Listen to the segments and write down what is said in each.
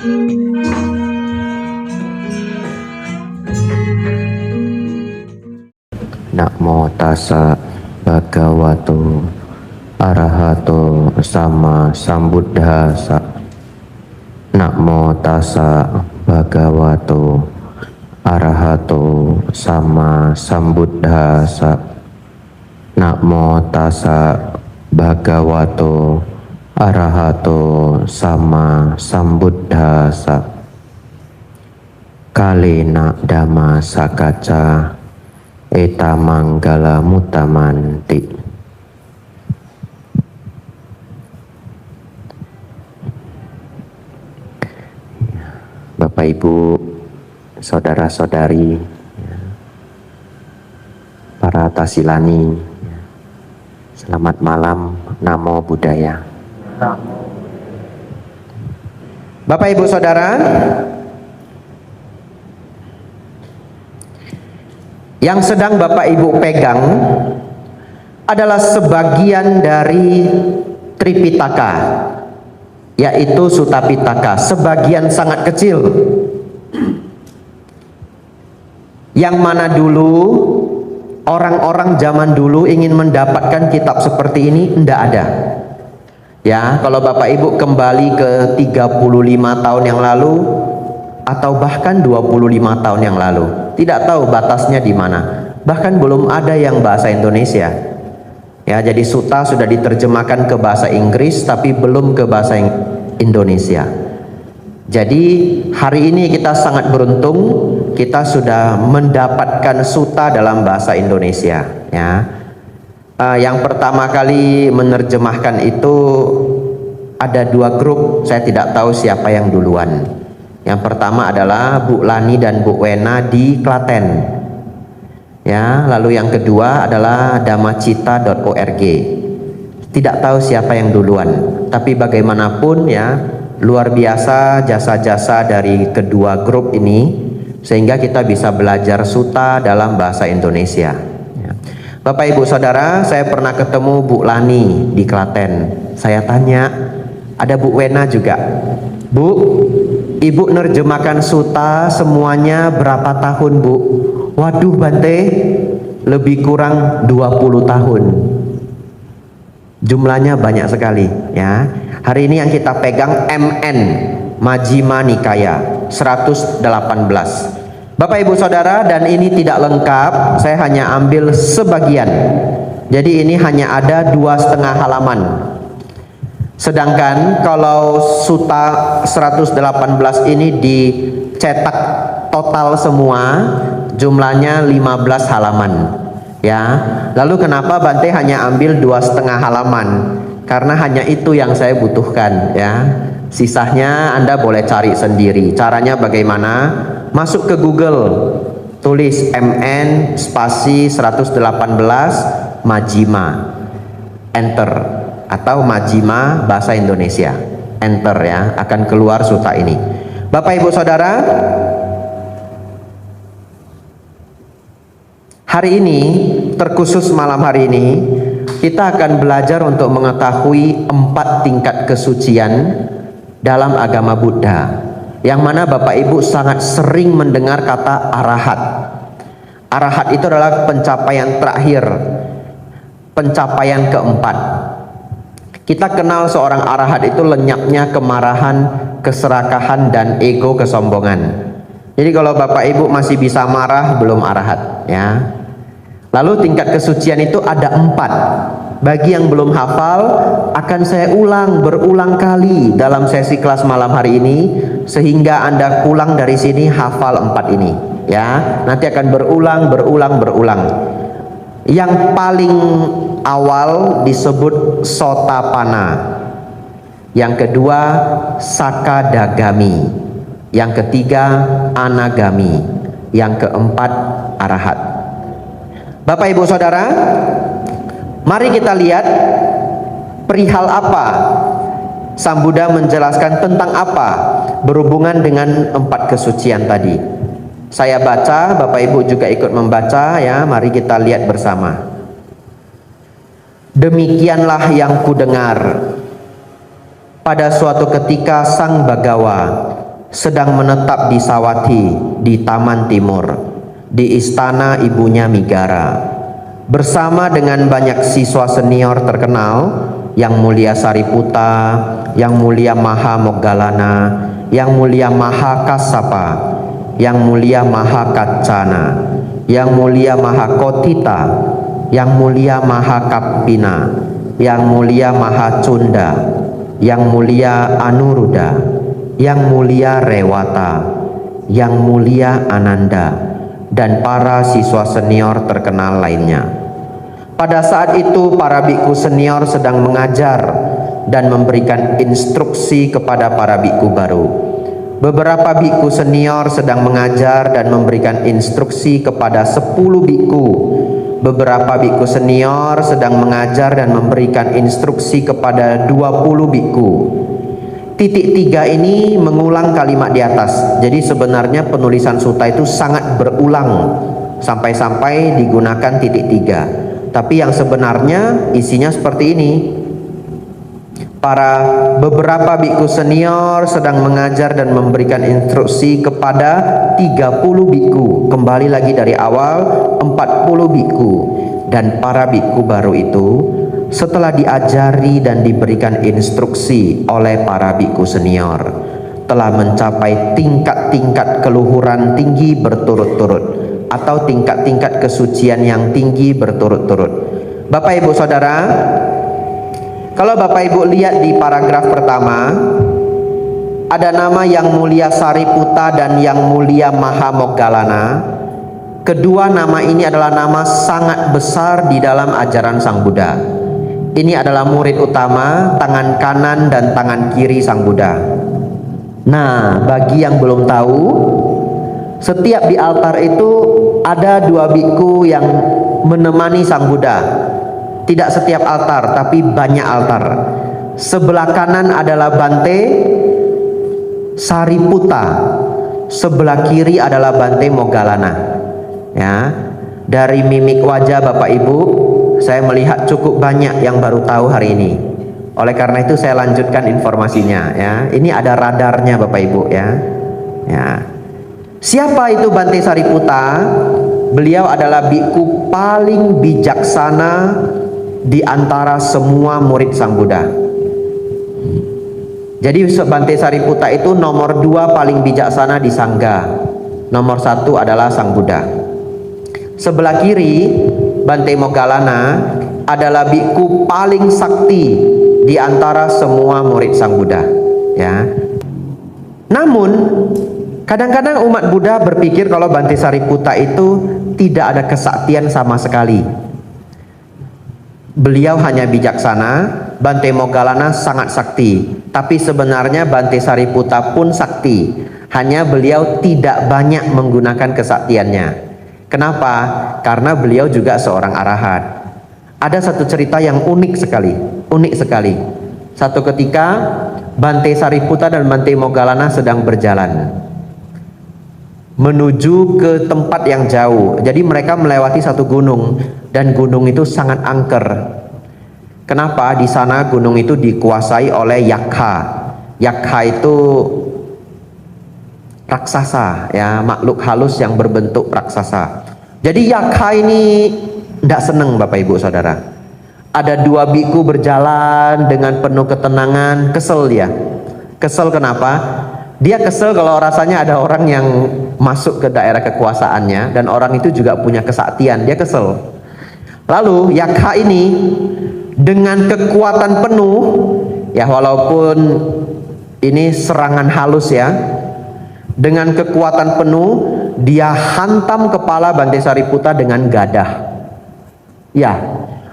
Namo tassa bhagavato arahato sama sambuddhassa. Namo tassa bhagavato arahato sama sambuddhassa. Namo tassa bhagavato arahato sama sambuddhassa. Kalena dhamma sakacca eta manggala mutamanti. Bapak Ibu, saudara-saudari, para tasilani, selamat malam, namo buddhaya. Bapak Ibu Saudara, yang sedang Bapak Ibu pegang adalah sebagian dari Tripitaka, yaitu Sutta Pitaka, sebagian sangat kecil, yang mana dulu orang-orang zaman dulu ingin mendapatkan kitab seperti ini, tidak ada. Ya, kalau Bapak Ibu kembali ke 35 tahun yang lalu atau bahkan 25 tahun yang lalu, tidak tahu batasnya di mana. Bahkan belum ada yang bahasa Indonesia. Ya, jadi sutta sudah diterjemahkan ke bahasa Inggris tapi belum ke bahasa Indonesia. Jadi hari ini kita sangat beruntung, kita sudah mendapatkan sutta dalam bahasa Indonesia. Ya. Yang pertama kali menerjemahkan itu ada dua grup, saya tidak tahu siapa yang duluan. Yang pertama adalah Bu Lani dan Bu Wena di Klaten. Ya, lalu yang kedua adalah damacita.org. Tidak tahu siapa yang duluan, tapi bagaimanapun ya, luar biasa jasa-jasa dari kedua grup ini sehingga kita bisa belajar sutta dalam bahasa Indonesia. Ya. Bapak Ibu Saudara, saya pernah ketemu Bu Lani di Klaten. Saya tanya, ada Bu Wena juga. Bu, Ibu nerjemahkan sutta semuanya berapa tahun, Bu? Waduh Bante, lebih kurang 20 tahun. Jumlahnya banyak sekali ya. Hari ini yang kita pegang MN, Majjhima Nikaya 118. Bapak Ibu Saudara, dan ini tidak lengkap, saya hanya ambil sebagian. Jadi ini hanya ada 2,5 halaman. Sedangkan kalau Sutta 118 ini dicetak total semua, jumlahnya 15 halaman. Ya, lalu kenapa Bante hanya ambil 2,5 halaman? Karena hanya itu yang saya butuhkan. Ya, sisanya Anda boleh cari sendiri. Caranya bagaimana? Masuk ke Google, tulis MN spasi 118 Majjhima, enter, atau Majjhima bahasa Indonesia, enter ya, akan keluar sutta ini. Bapak Ibu Saudara, hari ini, terkhusus malam hari ini, kita akan belajar untuk mengetahui 4 tingkat kesucian dalam agama Buddha, yang mana Bapak Ibu sangat sering mendengar kata arahat. Arahat itu adalah pencapaian terakhir, pencapaian keempat. Kita kenal seorang arahat itu lenyapnya kemarahan, keserakahan, dan ego kesombongan. Jadi kalau Bapak Ibu masih bisa marah, belum arahat ya. Lalu tingkat kesucian itu ada 4. Bagi yang belum hafal, akan saya berulang kali dalam sesi kelas malam hari ini, sehingga Anda pulang dari sini hafal 4 ini ya. Nanti akan berulang. Yang paling awal disebut Sotapanna, yang kedua Sakadagami, yang ketiga Anagami, yang keempat Arahat. Bapak Ibu Saudara, mari kita lihat perihal apa Sang Buddha menjelaskan tentang apa berhubungan dengan 4 kesucian tadi. Saya baca, Bapak Ibu juga ikut membaca ya, mari kita lihat bersama. Demikianlah yang kudengar. Pada suatu ketika Sang Bagawa sedang menetap di Sawati di Taman Timur, di istana ibunya Migara, bersama dengan banyak siswa senior terkenal, Yang Mulia Sariputa, Yang Mulia Maha Moggallana, Yang Mulia Maha Kassapa, Yang Mulia Maha Kaccana, Yang Mulia Maha Kotita, Yang Mulia Maha Kappina, Yang Mulia Maha Cunda, Yang Mulia Anuruddha, Yang Mulia Rewata, Yang Mulia Ananda, dan para siswa senior terkenal lainnya. Pada saat itu para biku senior sedang mengajar dan memberikan instruksi kepada para biku baru. Beberapa biku senior sedang mengajar dan memberikan instruksi kepada 10 biku. Beberapa biku senior sedang mengajar dan memberikan instruksi kepada 20 biku. Titik 3 ini mengulang kalimat di atas. Jadi sebenarnya penulisan sutta itu sangat berulang sampai-sampai digunakan titik 3. Tapi yang sebenarnya isinya seperti ini. Beberapa biku senior sedang mengajar dan memberikan instruksi kepada 30 biku. Kembali lagi dari awal, 40 biku. Dan para biku baru itu setelah diajari dan diberikan instruksi oleh para biku senior, telah mencapai tingkat-tingkat keluhuran tinggi berturut-turut, atau tingkat-tingkat kesucian yang tinggi berturut-turut. Bapak Ibu Saudara, kalau Bapak Ibu lihat di paragraf pertama, ada nama Yang Mulia Sariputa dan Yang Mulia Maha Moggallana. Kedua nama ini adalah nama sangat besar di dalam ajaran Sang Buddha. Ini adalah murid utama, tangan kanan dan tangan kiri Sang Buddha. Nah, bagi yang belum tahu, setiap di altar itu ada 2 biku yang menemani Sang Buddha. Tidak setiap altar, tapi banyak altar. Sebelah kanan adalah Bante Sariputa, sebelah kiri adalah Bante Moggallana. Ya, dari mimik wajah Bapak Ibu, saya melihat cukup banyak yang baru tahu hari ini. Oleh karena itu saya lanjutkan informasinya. Ya, ini ada radarnya Bapak Ibu. Ya. Siapa itu Bante Sariputa? Beliau adalah biku paling bijaksana di antara semua murid Sang Buddha. Jadi Bante Sariputa itu nomor 2 paling bijaksana di Sangga. Nomor 1 adalah Sang Buddha. Sebelah kiri Bante Moggallana adalah biku paling sakti di antara semua murid Sang Buddha. Ya. Namun kadang-kadang umat Buddha berpikir kalau Bante Sariputa itu tidak ada kesaktian sama sekali. Beliau hanya bijaksana, Bante Moggallana sangat sakti. Tapi sebenarnya Bante Sariputa pun sakti. Hanya beliau tidak banyak menggunakan kesaktiannya. Kenapa? Karena beliau juga seorang arahat. Ada satu cerita yang unik sekali. Satu ketika Bante Sariputa dan Bante Moggallana sedang berjalan menuju ke tempat yang jauh. Jadi mereka melewati satu gunung, dan gunung itu sangat angker. Kenapa? Di sana gunung itu dikuasai oleh Yakha. Yakha itu raksasa, ya, makhluk halus yang berbentuk raksasa. Jadi Yakha ini tidak senang Bapak Ibu Saudara. Ada 2 biku berjalan dengan penuh ketenangan, kesel dia. Kesel kenapa? Dia kesel kalau rasanya ada orang yang masuk ke daerah kekuasaannya dan orang itu juga punya kesaktian. Dia kesel. Lalu Yakha ini dengan kekuatan penuh, ya walaupun ini serangan halus ya, dengan kekuatan penuh dia hantam kepala Bante Sariputa dengan gadah. Ya,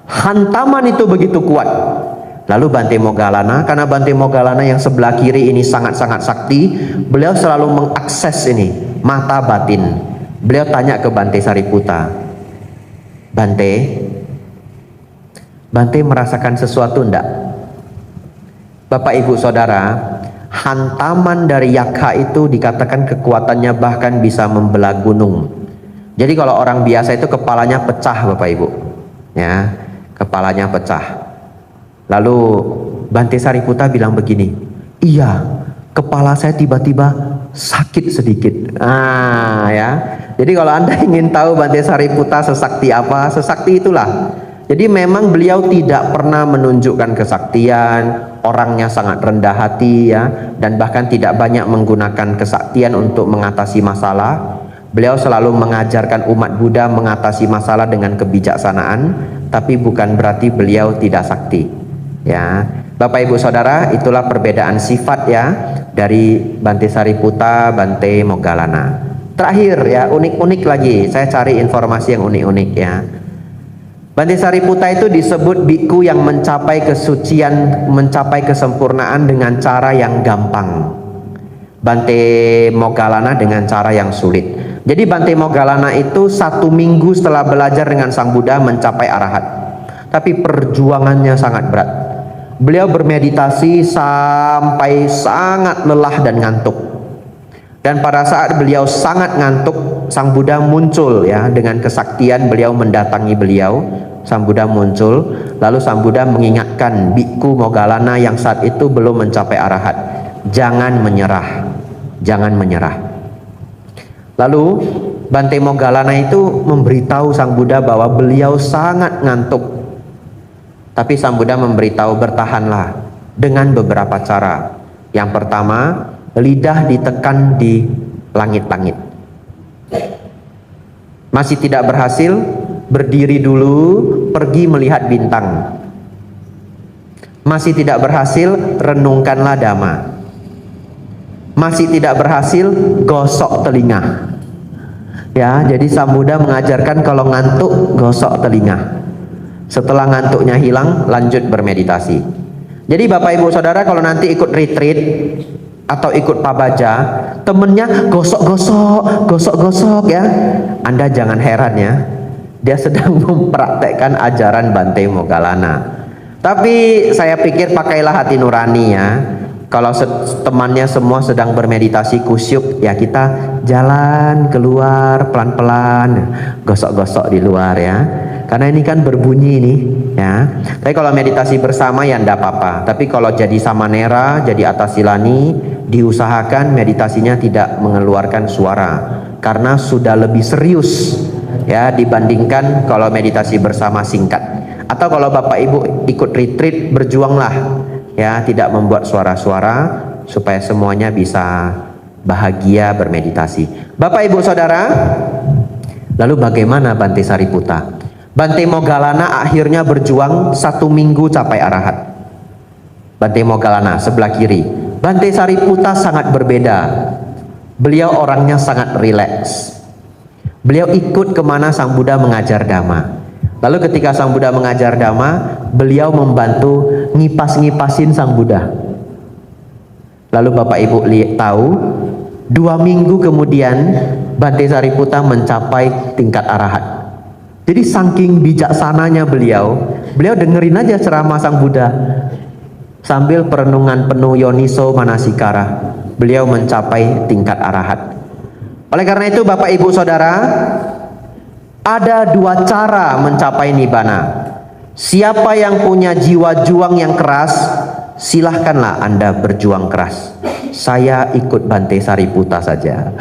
hantaman itu begitu kuat. Lalu Bante Moggallana, karena Bante Moggallana yang sebelah kiri ini sangat-sangat sakti, beliau selalu mengakses ini mata batin. Beliau tanya ke Bante Sariputa, Bante merasakan sesuatu enggak? Bapak Ibu Saudara, hantaman dari Yakha itu dikatakan kekuatannya bahkan bisa membelah gunung. Jadi kalau orang biasa itu kepalanya pecah Bapak Ibu, ya, kepalanya pecah. Lalu Bante Sariputa bilang begini, iya, kepala saya tiba-tiba sakit sedikit. Ya. Jadi kalau Anda ingin tahu Bante Sariputa sesakti apa, sesakti itulah. Jadi memang beliau tidak pernah menunjukkan kesaktian, orangnya sangat rendah hati ya, dan bahkan tidak banyak menggunakan kesaktian untuk mengatasi masalah. Beliau selalu mengajarkan umat Buddha mengatasi masalah dengan kebijaksanaan, tapi bukan berarti beliau tidak sakti. Ya, Bapak Ibu Saudara, itulah perbedaan sifat ya dari Bante Sariputa, Bante Moggallana. Terakhir ya, unik-unik lagi, saya cari informasi yang unik-unik ya. Bante Sariputa itu disebut biku yang mencapai kesucian, mencapai kesempurnaan dengan cara yang gampang. Bante Moggallana dengan cara yang sulit. Jadi Bante Moggallana itu 1 minggu setelah belajar dengan Sang Buddha mencapai arahat. Tapi perjuangannya sangat berat. Beliau bermeditasi sampai sangat lelah dan ngantuk. Dan pada saat beliau sangat ngantuk, Sang Buddha muncul ya, dengan kesaktian beliau mendatangi beliau. Sang Buddha muncul, lalu Sang Buddha mengingatkan biku Moggallana yang saat itu belum mencapai arahat, jangan menyerah, jangan menyerah. Lalu Bante Moggallana itu memberitahu Sang Buddha bahwa beliau sangat ngantuk. Tapi Sang Buddha memberitahu bertahanlah dengan beberapa cara. Yang pertama, lidah ditekan di langit-langit. Masih tidak berhasil, berdiri dulu, pergi melihat bintang. Masih tidak berhasil, renungkanlah Dhamma. Masih tidak berhasil, gosok telinga. Ya, jadi Sang Buddha mengajarkan kalau ngantuk, gosok telinga. Setelah ngantuknya hilang, lanjut bermeditasi. Jadi Bapak Ibu Saudara kalau nanti ikut retreat atau ikut pabaja, temennya gosok-gosok, gosok-gosok ya, Anda jangan heran ya, dia sedang mempraktekkan ajaran Bante Moggallana. Tapi saya pikir pakailah hati nurani ya. Kalau temannya semua sedang bermeditasi kusyuk, ya kita jalan keluar pelan-pelan, gosok-gosok di luar ya. Karena ini kan berbunyi nih ya. Tapi kalau meditasi bersama ya enggak apa-apa. Tapi kalau jadi samanera, jadi atasilani, diusahakan meditasinya tidak mengeluarkan suara, karena sudah lebih serius ya dibandingkan kalau meditasi bersama singkat. Atau kalau Bapak Ibu ikut retreat, berjuanglah ya tidak membuat suara-suara supaya semuanya bisa bahagia bermeditasi. Bapak Ibu Saudara, lalu bagaimana Bante Sariputa? Bante Moggallana akhirnya berjuang 1 minggu capai arahat. Bante Moggallana sebelah kiri. Bante Sariputa sangat berbeda. Beliau orangnya sangat rileks. Beliau ikut kemana Sang Buddha mengajar Dhamma. Lalu ketika Sang Buddha mengajar Dhamma, beliau membantu ngipas-ngipasin Sang Buddha. Lalu Bapak Ibu tahu, 2 minggu kemudian Bante Sariputa mencapai tingkat arahat. Jadi saking bijaksananya beliau dengerin aja ceramah Sang Buddha sambil perenungan penuh yoniso manasikara. Beliau mencapai tingkat arahat. Oleh karena itu Bapak Ibu Saudara, ada 2 cara mencapai nibbana. Siapa yang punya jiwa juang yang keras, silahkanlah Anda berjuang keras. Saya ikut Bante Sariputa saja.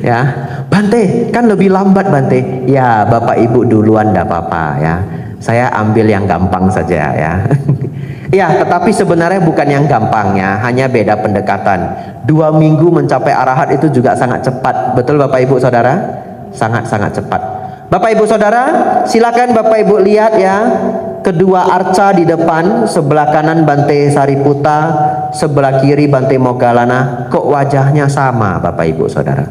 Ya, Bante kan lebih lambat Bante. Ya, Bapak Ibu duluan enggak apa-apa ya. Saya ambil yang gampang saja ya. Ya, tetapi sebenarnya bukan yang gampang ya, hanya beda pendekatan. 2 minggu mencapai arahat itu juga sangat cepat. Betul Bapak Ibu Saudara? Sangat-sangat cepat. Bapak Ibu Saudara, silakan Bapak Ibu lihat ya, kedua arca di depan, sebelah kanan Bante Sariputa, sebelah kiri Bante Moggallana. Kok wajahnya sama Bapak Ibu Saudara?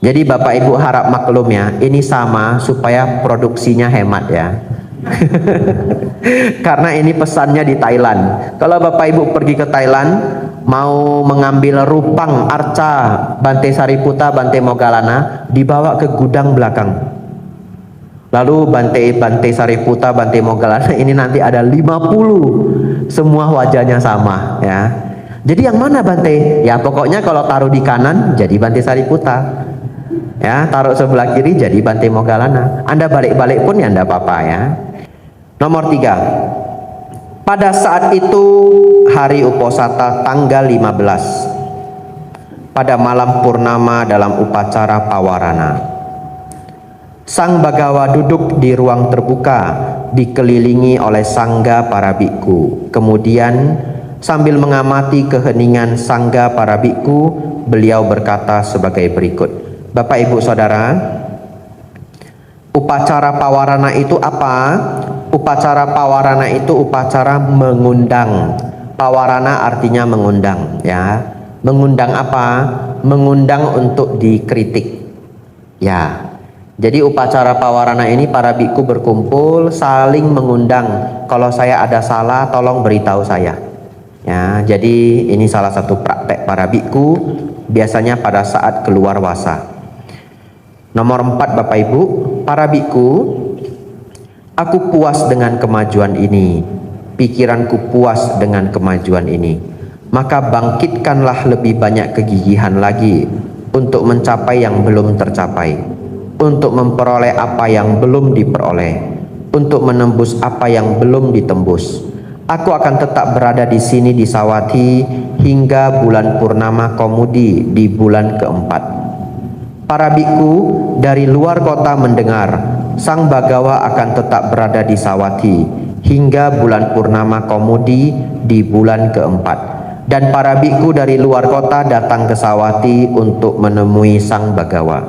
Jadi Bapak Ibu harap maklum ya, ini sama supaya produksinya hemat ya. Karena ini pesannya di Thailand. Kalau Bapak Ibu pergi ke Thailand, mau mengambil rupang arca Bante Sariputa, Bante Moggallana, dibawa ke gudang belakang. Lalu Bante Sariputa, Bante Moggallana ini nanti ada 50, semua wajahnya sama ya. Jadi yang mana Bante? Ya pokoknya kalau taruh di kanan jadi Bante Sariputa. Ya, taruh sebelah kiri jadi Bante Moggallana. Anda balik-balik pun ya enggak apa-apa ya. Nomor 3. Pada saat itu hari Uposatha tanggal 15, pada malam purnama dalam upacara pawarana, Sang Bagawa duduk di ruang terbuka dikelilingi oleh sangga para biku. Kemudian sambil mengamati keheningan sangga para biku, beliau berkata sebagai berikut. Bapak Ibu Saudara, upacara pawarana itu apa? Upacara pawarana itu upacara mengundang. Pawarana artinya mengundang, ya. Mengundang apa? Mengundang untuk dikritik. Ya. Jadi upacara pawarana ini para biku berkumpul saling mengundang. Kalau saya ada salah, tolong beritahu saya. Ya, jadi ini salah satu praktek para biku biasanya pada saat keluar wasa. Nomor 4 Bapak Ibu, para biku, aku puas dengan kemajuan ini, pikiranku puas dengan kemajuan ini. Maka bangkitkanlah lebih banyak kegigihan lagi untuk mencapai yang belum tercapai, untuk memperoleh apa yang belum diperoleh, untuk menembus apa yang belum ditembus. Aku akan tetap berada di sini di Sawathi hingga bulan purnama Komudi di bulan keempat. Para biku dari luar kota mendengar Sang Bagawa akan tetap berada di Sawathi hingga bulan purnama Komudi di bulan keempat, dan para biku dari luar kota datang ke Sawathi untuk menemui Sang Bagawa.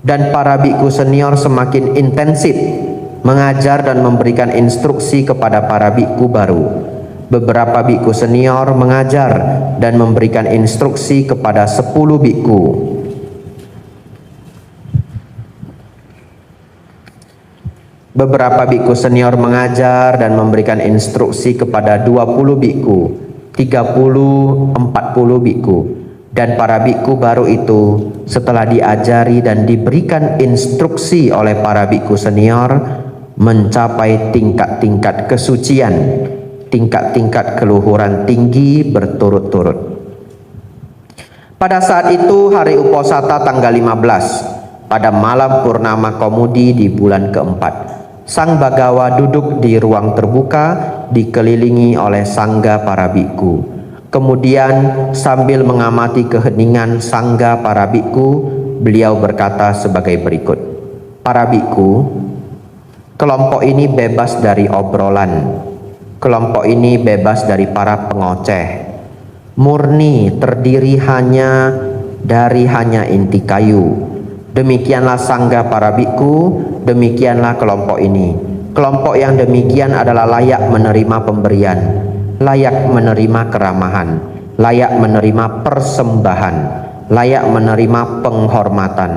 Dan para biku senior semakin intensif mengajar dan memberikan instruksi kepada para biku baru. Beberapa biku senior mengajar dan memberikan instruksi kepada 10 biku. Beberapa biku senior mengajar dan memberikan instruksi kepada 20 biku, 30, 40 biku. Dan para biku baru itu setelah diajari dan diberikan instruksi oleh para biku senior mencapai tingkat-tingkat kesucian, tingkat-tingkat keluhuran tinggi berturut-turut. Pada saat itu hari Uposatha tanggal 15, pada malam purnama Komudi di bulan keempat, Sang Bagawa duduk di ruang terbuka dikelilingi oleh sangga para biku. Kemudian sambil mengamati keheningan sangga para biku, beliau berkata sebagai berikut. Para biku, kelompok ini bebas dari obrolan. Kelompok ini bebas dari para pengoceh. Murni terdiri hanya dari inti kayu. Demikianlah sangga para biku, demikianlah kelompok ini. Kelompok yang demikian adalah layak menerima pemberian, layak menerima keramahan, layak menerima persembahan, layak menerima penghormatan,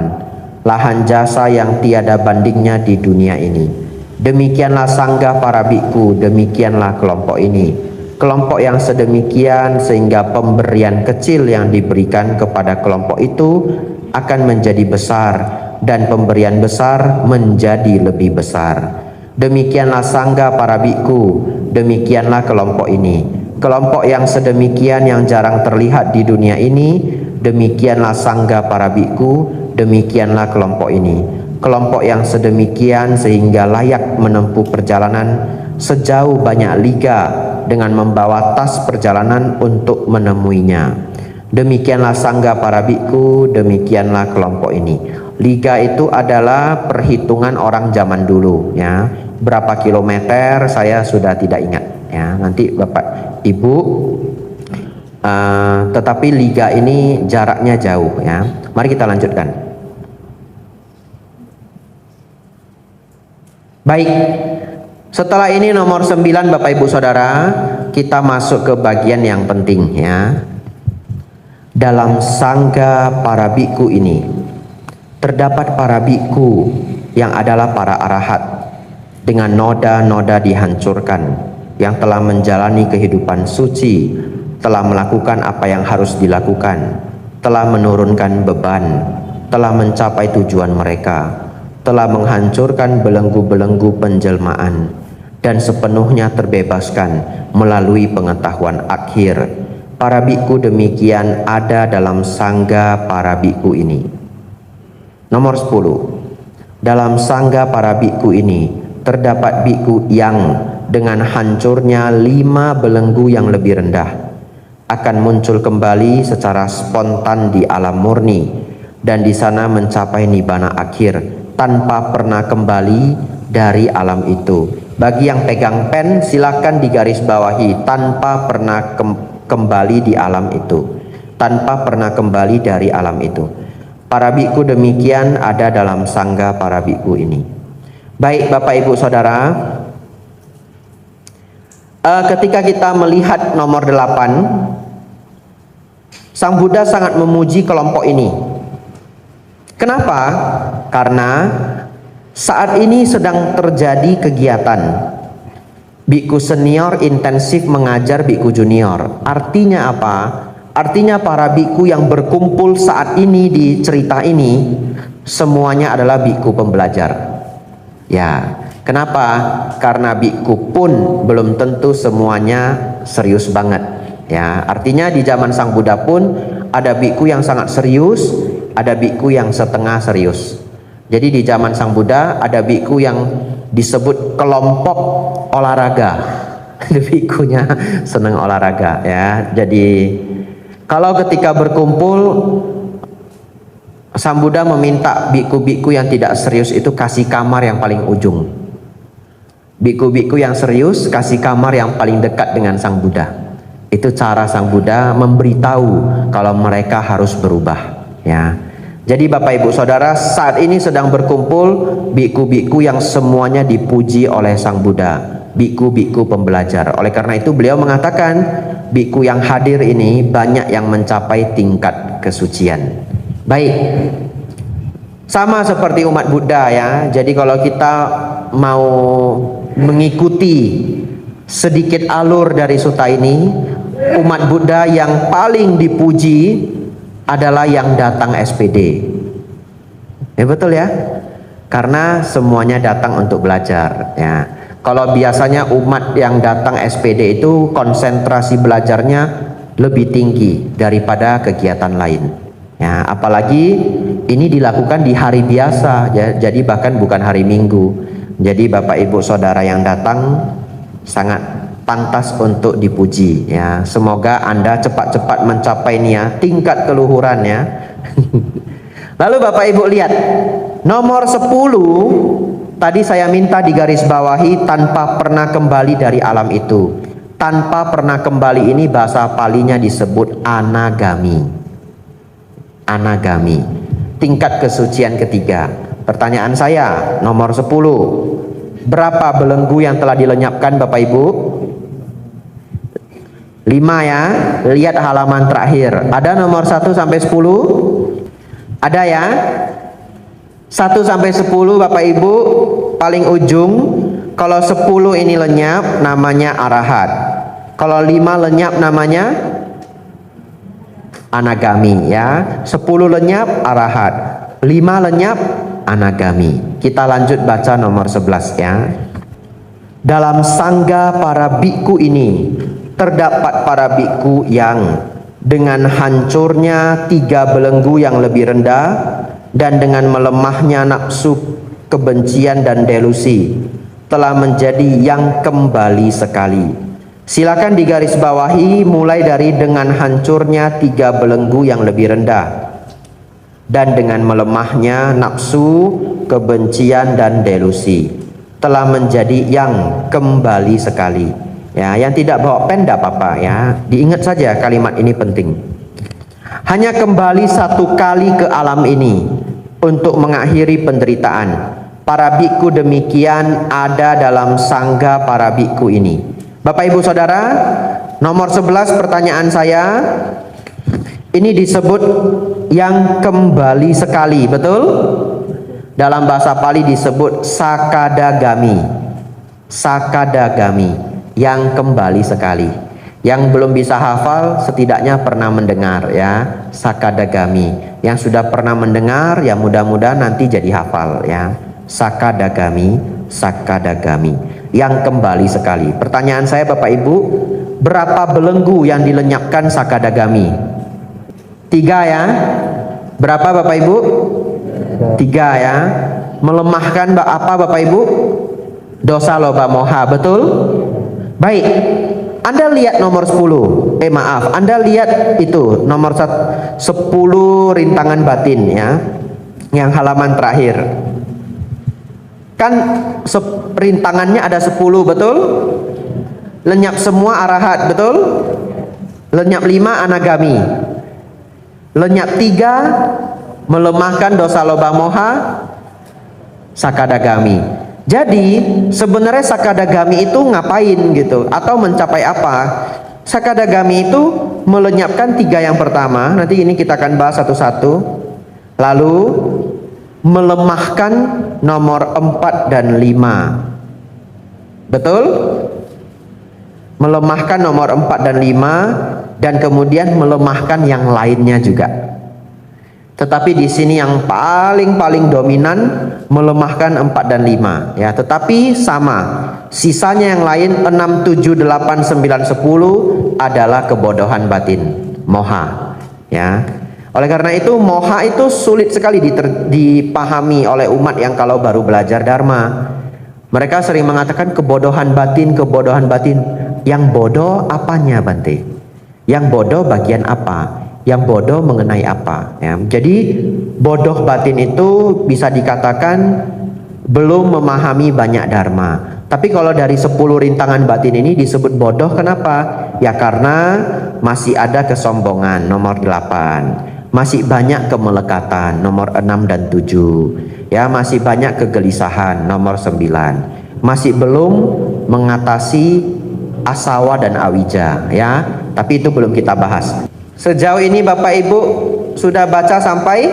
lahan jasa yang tiada bandingnya di dunia ini. Demikianlah sangga para biku, demikianlah kelompok ini. Kelompok yang sedemikian sehingga pemberian kecil yang diberikan kepada kelompok itu akan menjadi besar, dan pemberian besar menjadi lebih besar. Demikianlah sangga para biku, demikianlah kelompok ini. Kelompok yang sedemikian yang jarang terlihat di dunia ini, demikianlah sangga para biku, demikianlah kelompok ini. Kelompok yang sedemikian sehingga layak menempuh perjalanan sejauh banyak liga dengan membawa tas perjalanan untuk menemuinya. Demikianlah sangga para biku, demikianlah kelompok ini. Liga itu adalah perhitungan orang zaman dulu, ya. Berapa kilometer saya sudah tidak ingat, ya. Nanti Bapak Ibu, tetapi liga ini jaraknya jauh, ya. Mari kita lanjutkan. Baik, setelah ini nomor 9 Bapak Ibu Saudara, kita masuk ke bagian yang penting, ya. Dalam sangga para biku ini terdapat para biku yang adalah para arahat dengan noda-noda dihancurkan, yang telah menjalani kehidupan suci, telah melakukan apa yang harus dilakukan, telah menurunkan beban, telah mencapai tujuan mereka, telah menghancurkan belenggu-belenggu penjelmaan, dan sepenuhnya terbebaskan melalui pengetahuan akhir. Para biku demikian ada dalam sangga para biku ini. Nomor 10. Dalam sangga para biku ini terdapat biku yang dengan hancurnya 5 belenggu yang lebih rendah, akan muncul kembali secara spontan di alam murni, dan di sana mencapai nibana akhir tanpa pernah kembali dari alam itu. Bagi yang pegang pen, silakan digaris bawahi, tanpa pernah kembali di alam itu, tanpa pernah kembali dari alam itu. Para biku demikian ada dalam sangga para biku ini. Baik Bapak Ibu Saudara, ketika kita melihat nomor 8, Sang Buddha sangat memuji kelompok ini. Kenapa? Karena saat ini sedang terjadi kegiatan biku senior intensif mengajar biku junior. Artinya apa? Artinya para biku yang berkumpul saat ini di cerita ini semuanya adalah biku pembelajar. Ya, kenapa? Karena biku pun belum tentu semuanya serius banget. Ya, artinya di zaman Sang Buddha pun ada biku yang sangat serius, ada biku yang setengah serius. Jadi di zaman Sang Buddha ada biku yang disebut kelompok olahraga. Bikunya senang olahraga ya. Jadi kalau ketika berkumpul, Sang Buddha meminta biku-biku yang tidak serius itu kasih kamar yang paling ujung. Biku-biku yang serius kasih kamar yang paling dekat dengan Sang Buddha. Itu cara Sang Buddha memberitahu kalau mereka harus berubah ya. Jadi Bapak Ibu Saudara, saat ini sedang berkumpul biku-biku yang semuanya dipuji oleh Sang Buddha, biku-biku pembelajar. Oleh karena itu beliau mengatakan biku yang hadir ini banyak yang mencapai tingkat kesucian. Baik, sama seperti umat Buddha ya. Jadi kalau kita mau mengikuti sedikit alur dari sutta ini, umat Buddha yang paling dipuji adalah yang datang SPD. Ya betul ya, karena semuanya datang untuk belajar ya. Kalau biasanya umat yang datang SPD itu konsentrasi belajarnya lebih tinggi daripada kegiatan lain ya. Apalagi ini dilakukan di hari biasa ya, jadi bahkan bukan hari Minggu. Jadi Bapak Ibu Saudara yang datang sangat pantas untuk dipuji ya. Semoga Anda cepat-cepat mencapai tingkat keluhurannya. Lalu Bapak Ibu lihat nomor 10 tadi saya minta digarisbawahi, tanpa pernah kembali dari alam itu. Tanpa pernah kembali ini bahasa Palinya disebut anagami. Anagami, tingkat kesucian ketiga. Pertanyaan saya nomor 10, berapa belenggu yang telah dilenyapkan Bapak Ibu? 5 ya. Lihat halaman terakhir. Ada nomor 1 sampai 10? Ada ya? 1 sampai 10 Bapak Ibu, paling ujung. Kalau 10 ini lenyap namanya arahat. Kalau 5 lenyap namanya anagami ya. 10 lenyap arahat, 5 lenyap anagami. Kita lanjut baca nomor 11 ya. Dalam sangga para biku ini terdapat para biku yang dengan hancurnya 3 belenggu yang lebih rendah dan dengan melemahnya nafsu kebencian dan delusi telah menjadi yang kembali sekali. Silakan digarisbawahi mulai dari dengan hancurnya 3 belenggu yang lebih rendah dan dengan melemahnya nafsu kebencian dan delusi telah menjadi yang kembali sekali. Ya, yang tidak bawa pen tidak apa-apa ya. Diingat saja kalimat ini penting. Hanya kembali 1 kali ke alam ini untuk mengakhiri penderitaan. Para biku demikian ada dalam sangga para biku ini. Bapak Ibu Saudara, nomor 11 pertanyaan saya. Ini disebut yang kembali sekali, betul? Dalam bahasa Pali disebut sakadagami. Sakadagami, yang kembali sekali. Yang belum bisa hafal setidaknya pernah mendengar ya, sakadagami. Yang sudah pernah mendengar ya mudah-mudahan nanti jadi hafal ya. Sakadagami, sakadagami, yang kembali sekali. Pertanyaan saya Bapak Ibu, berapa belenggu yang dilenyapkan sakadagami? 3 ya. Berapa Bapak Ibu? 3 ya. Melemahkan apa Bapak Ibu? Dosa loba moha, betul? Baik, Anda lihat nomor 10. Maaf, Anda lihat itu nomor 10 rintangan batin ya. Yang halaman terakhir. Kan rintangannya ada 10, betul? Lenyap semua arahat, betul? Lenyap 5 anagami. Lenyap 3 melemahkan dosa loba moha sakadagami. Jadi sebenarnya sakadagami itu ngapain gitu, atau mencapai apa? Sakadagami itu melenyapkan 3 yang pertama, nanti ini kita akan bahas satu-satu. Lalu melemahkan nomor 4 dan 5. Betul? Melemahkan nomor 4 dan 5, dan kemudian melemahkan yang lainnya juga. Tetapi di sini yang paling dominan melemahkan 4 dan 5 ya, tetapi sama. Sisanya yang lain 6, 7, 8, 9, 10 adalah kebodohan batin, moha ya. Oleh karena itu moha itu sulit sekali dipahami oleh umat yang kalau baru belajar dharma. Mereka sering mengatakan kebodohan batin, kebodohan batin. Yang bodoh apanya, Bante? Yang bodoh bagian apa? Yang bodoh mengenai apa ya. Jadi bodoh batin itu bisa dikatakan belum memahami banyak dharma. Tapi kalau dari 10 rintangan batin ini disebut bodoh, kenapa? Ya karena masih ada kesombongan, nomor 8. Masih banyak kemelekatan, nomor 6 dan 7 ya. Masih banyak kegelisahan, nomor 9. Masih belum mengatasi asawa dan awija ya. Tapi itu belum kita bahas. Sejauh ini Bapak Ibu sudah baca sampai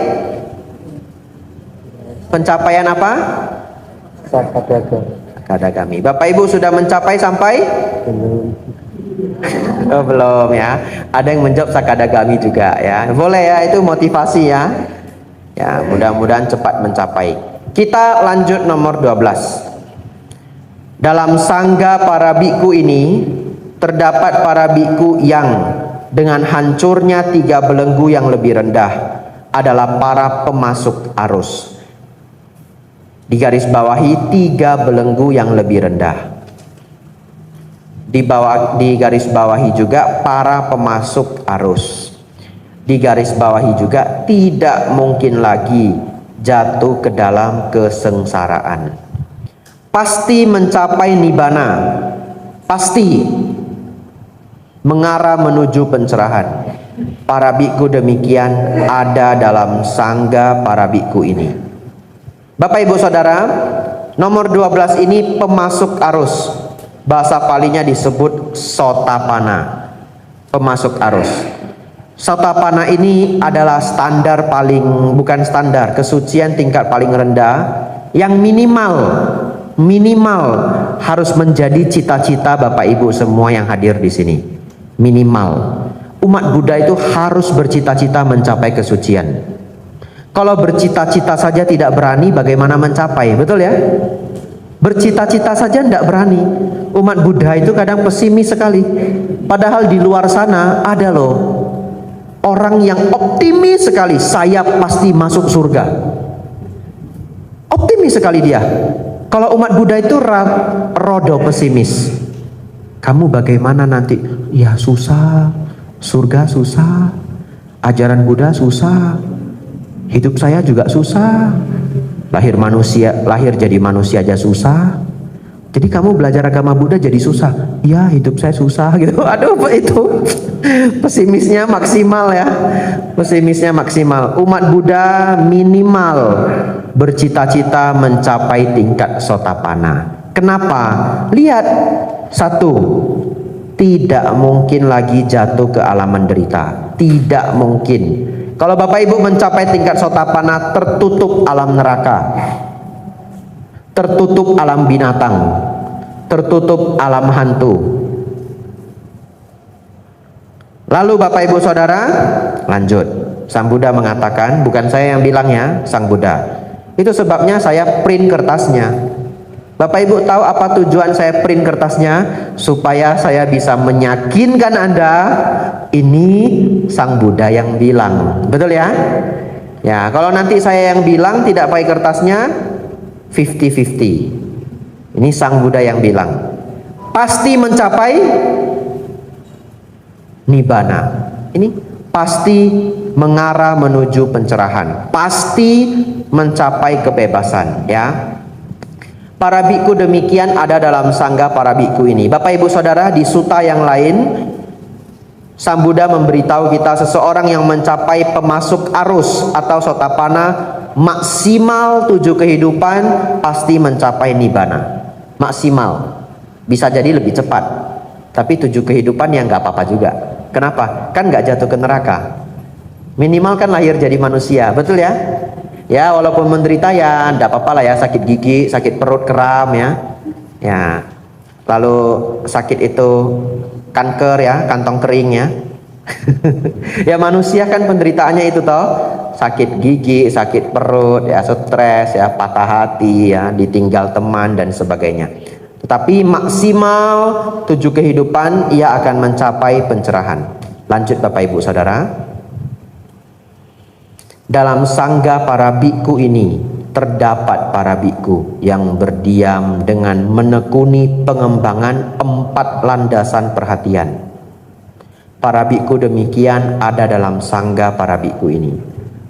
pencapaian apa? Sakadagami. Bapak Ibu sudah mencapai sampai? Oh, belum ya. Ada yang menjawab sakadagami juga ya. Boleh ya, itu motivasi ya. Ya, mudah-mudahan cepat mencapai. Kita lanjut nomor 12. Dalam sangga para biku ini terdapat para biku yang dengan hancurnya 3 belenggu yang lebih rendah adalah para pemasuk arus. Di garis bawahi 3 belenggu yang lebih rendah. Di garis bawahi juga para pemasuk arus. Di garis bawahi juga tidak mungkin lagi jatuh ke dalam kesengsaraan. Pasti mencapai nibbana. Pasti mengarah menuju pencerahan. Para biku demikian ada dalam sangga para biku ini. Bapak Ibu Saudara, nomor 12 ini pemasuk arus. Bahasa Palinya disebut sotapana. Pemasuk arus. Sotapana ini adalah standar paling, bukan standar, kesucian tingkat paling rendah yang minimal harus menjadi cita-cita Bapak Ibu semua yang hadir di sini. Minimal umat Buddha itu harus bercita-cita mencapai kesucian. Kalau bercita-cita saja tidak berani, bagaimana mencapai? Betul ya? Bercita-cita saja tidak berani. Umat Buddha itu kadang pesimis sekali. Padahal di luar sana ada loh orang yang optimis sekali, saya pasti masuk surga. Optimis sekali dia. Kalau umat Buddha itu rodo pesimis. Kamu bagaimana nanti? Ya susah, surga susah, ajaran Buddha susah, hidup saya juga susah, lahir jadi manusia aja susah. Jadi kamu belajar agama Buddha jadi susah? Ya hidup saya susah gitu. Aduh, itu pesimisnya maksimal ya. Pesimisnya maksimal. Umat Buddha minimal bercita-cita mencapai tingkat sotapana. Kenapa? Lihat. 1. Tidak mungkin lagi jatuh ke alam menderita. Tidak mungkin. Kalau Bapak Ibu mencapai tingkat sotapana, tertutup alam neraka, tertutup alam binatang, tertutup alam hantu. Lalu Bapak Ibu Saudara, lanjut. Sang Buddha mengatakan, bukan saya yang bilang ya, Sang Buddha. Itu sebabnya saya print kertasnya. Bapak Ibu tahu apa tujuan saya print kertasnya? Supaya saya bisa meyakinkan Anda, ini Sang Buddha yang bilang. Betul ya? Ya, kalau nanti saya yang bilang tidak pakai kertasnya, 50-50. Ini Sang Buddha yang bilang. pasti mencapai nibbana. Ini pasti mengarah menuju pencerahan, pasti mencapai kebebasan, ya. Para biku demikian ada dalam sangga para biku ini. Bapak Ibu Saudara, di suta yang lain Sang Buddha memberitahu kita seseorang yang mencapai pemasuk arus atau sotapana maksimal 7 kehidupan pasti mencapai nibbana. Maksimal. Bisa jadi lebih cepat. Tapi 7 kehidupan yang nggak apa-apa juga. Kenapa? Kan nggak jatuh ke neraka. Minimal kan lahir jadi manusia, betul ya? Ya, walaupun menderita ya nggak apa-apa lah ya, sakit gigi, sakit perut, kram ya. Ya. Lalu sakit itu kanker ya, kantong kering ya. Ya manusia kan penderitaannya itu toh, sakit gigi, sakit perut, ya stres, ya patah hati, ya ditinggal teman dan sebagainya. Tetapi maksimal 7 kehidupan ia akan mencapai pencerahan. Lanjut Bapak Ibu Saudara. Dalam sangga para biku ini terdapat para biku yang berdiam dengan menekuni pengembangan 4 landasan perhatian. Para biku demikian ada dalam sangga para biku ini.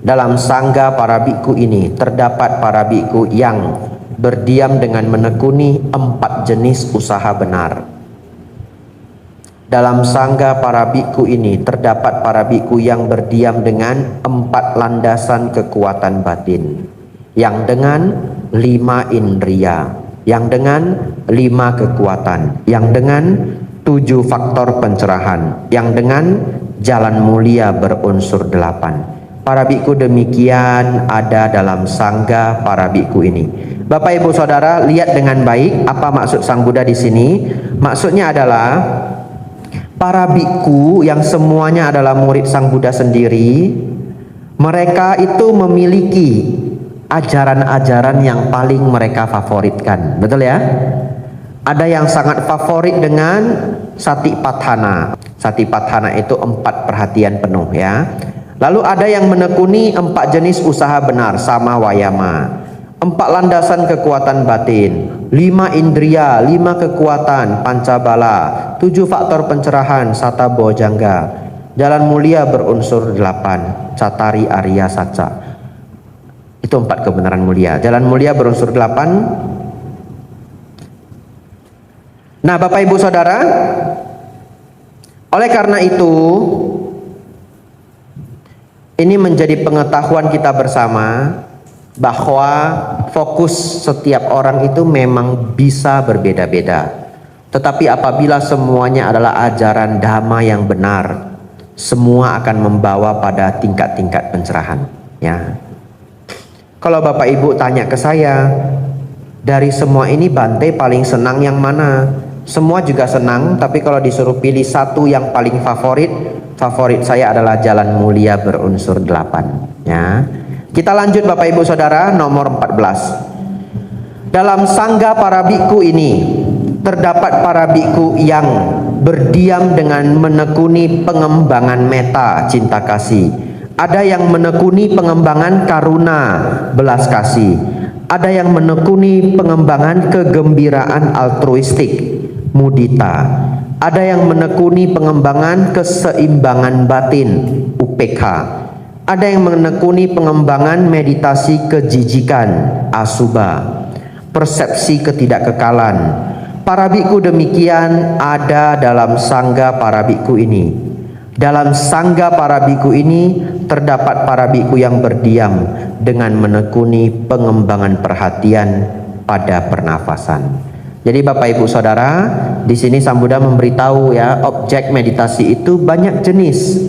Dalam sangga para biku ini terdapat para biku yang berdiam dengan menekuni 4 jenis usaha benar. Dalam sangga para biku ini terdapat para biku yang berdiam dengan 4 landasan kekuatan batin, yang dengan 5 indria, yang dengan 5 kekuatan, yang dengan 7 faktor pencerahan, yang dengan jalan mulia berunsur 8. Para biku demikian ada dalam sangga para biku ini. Bapak Ibu Saudara, lihat dengan baik apa maksud Sang Buddha di sini. Maksudnya adalah para biku yang semuanya adalah murid Sang Buddha sendiri, mereka itu memiliki ajaran-ajaran yang paling mereka favoritkan. Betul ya? Ada yang sangat favorit dengan Satipatthana. Satipatthana itu 4 perhatian penuh ya. Lalu ada yang menekuni 4 jenis usaha benar, sama wayama. 4 landasan kekuatan batin, 5 indria, 5 kekuatan pancabala, 7 faktor pencerahan sata bojangga, jalan mulia berunsur 8, catari arya saca. Itu 4 kebenaran mulia. Jalan mulia berunsur 8. Nah Bapak Ibu Saudara, oleh karena itu ini menjadi pengetahuan kita bersama bahwa fokus setiap orang itu memang bisa berbeda-beda. Tetapi apabila semuanya adalah ajaran Dhamma yang benar, semua akan membawa pada tingkat-tingkat pencerahan ya. Kalau Bapak Ibu tanya ke saya, dari semua ini Bante paling senang yang mana? Semua juga senang, tapi kalau disuruh pilih satu yang paling favorit, favorit saya adalah jalan mulia berunsur 8 ya. Kita lanjut Bapak Ibu Saudara, nomor 14. Dalam sangga para biku ini terdapat para biku yang berdiam dengan menekuni pengembangan meta, cinta kasih. Ada yang menekuni pengembangan karuna, belas kasih. Ada yang menekuni pengembangan kegembiraan altruistik, mudita. Ada yang menekuni pengembangan keseimbangan batin, upekha. Ada yang menekuni pengembangan meditasi kejijikan, asubha, persepsi ketidakkekalan. Para biku demikian ada dalam sangga para biku ini. Dalam sangga para biku ini terdapat para biku yang berdiam dengan menekuni pengembangan perhatian pada pernafasan. Jadi Bapak Ibu Saudara, di sini Sang Buddha memberitahu ya, objek meditasi itu banyak jenis.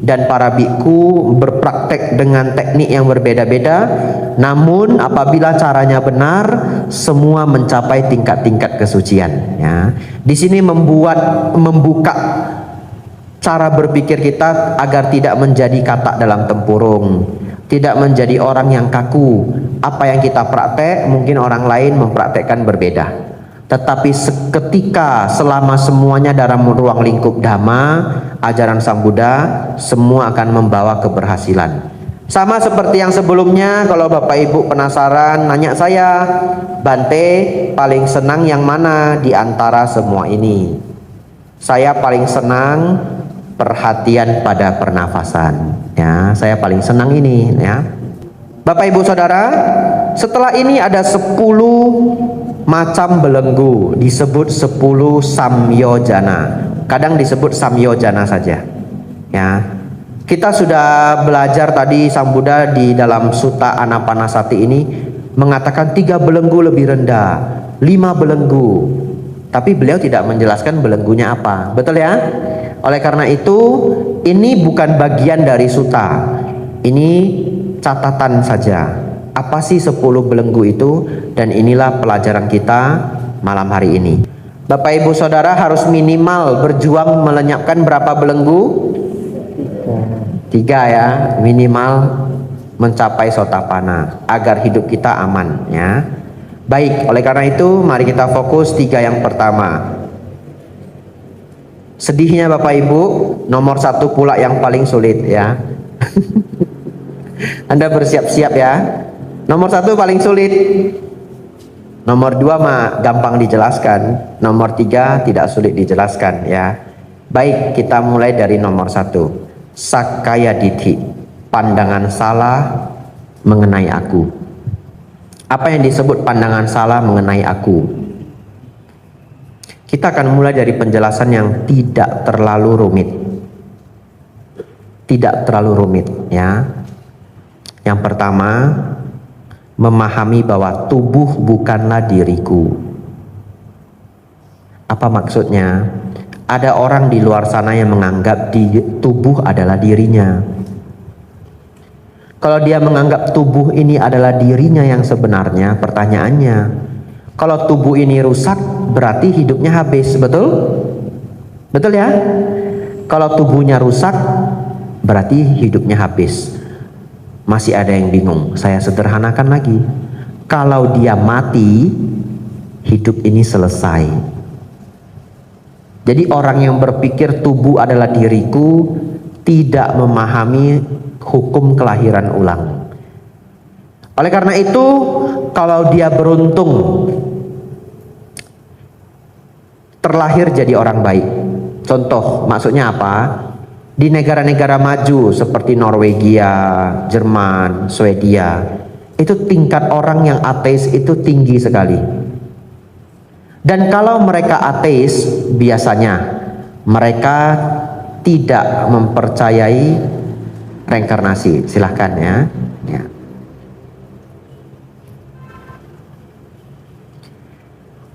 Dan para biku berpraktek dengan teknik yang berbeda-beda. Namun apabila caranya benar, semua mencapai tingkat-tingkat kesucian ya. Di sini membuka cara berpikir kita agar tidak menjadi katak dalam tempurung, tidak menjadi orang yang kaku. Apa yang kita praktek mungkin orang lain mempraktekkan berbeda. Tetapi seketika selama semuanya dalam ruang lingkup Dhamma, ajaran Sang Buddha, semua akan membawa keberhasilan. Sama seperti yang sebelumnya, kalau Bapak Ibu penasaran, nanya saya, Bante paling senang yang mana di antara semua ini? Saya paling senang perhatian pada pernafasan. Ya, saya paling senang ini. Ya, Bapak Ibu Saudara, setelah ini ada 10 macam belenggu, disebut 10 samyojana. Kadang disebut samyojana saja. Ya. Kita sudah belajar tadi, Sang Buddha di dalam Sutta Anapanasati ini mengatakan 3 belenggu lebih rendah, 5 belenggu. Tapi beliau tidak menjelaskan belenggunya apa. Betul ya? Oleh karena itu, ini bukan bagian dari sutta. Ini catatan saja. Apa sih 10 belenggu itu? Dan inilah pelajaran kita malam hari ini. Bapak Ibu Saudara harus minimal berjuang melenyapkan berapa belenggu? 3 ya, minimal mencapai sotapana agar hidup kita aman ya. Baik, oleh karena itu mari kita fokus 3 yang pertama. Sedihnya Bapak Ibu, nomor 1 pula yang paling sulit ya. Anda bersiap-siap ya. Nomor 1 paling sulit. Nomor 2 mah gampang dijelaskan. Nomor 3 tidak sulit dijelaskan ya. Baik, kita mulai dari nomor 1. Sakkaya Ditthi, pandangan salah mengenai aku. Apa yang disebut pandangan salah mengenai aku? Kita akan mulai dari penjelasan yang tidak terlalu rumit. Tidak terlalu rumit ya. Yang pertama, memahami bahwa tubuh bukanlah diriku. Apa maksudnya? Ada orang di luar sana yang menganggap tubuh adalah dirinya. Kalau dia menganggap tubuh ini adalah dirinya yang sebenarnya, pertanyaannya, kalau tubuh ini rusak, berarti hidupnya habis, betul? Betul ya? Kalau tubuhnya rusak, berarti hidupnya habis. Masih ada yang bingung, saya sederhanakan lagi. Kalau dia mati, hidup ini selesai. Jadi orang yang berpikir tubuh adalah diriku tidak memahami hukum kelahiran ulang. Oleh karena itu, kalau dia beruntung terlahir jadi orang baik. Contoh, maksudnya apa? Di negara-negara maju seperti Norwegia, Jerman, Swedia, itu tingkat orang yang ateis itu tinggi sekali. Dan kalau mereka ateis, biasanya mereka tidak mempercayai reinkarnasi. Silahkan ya.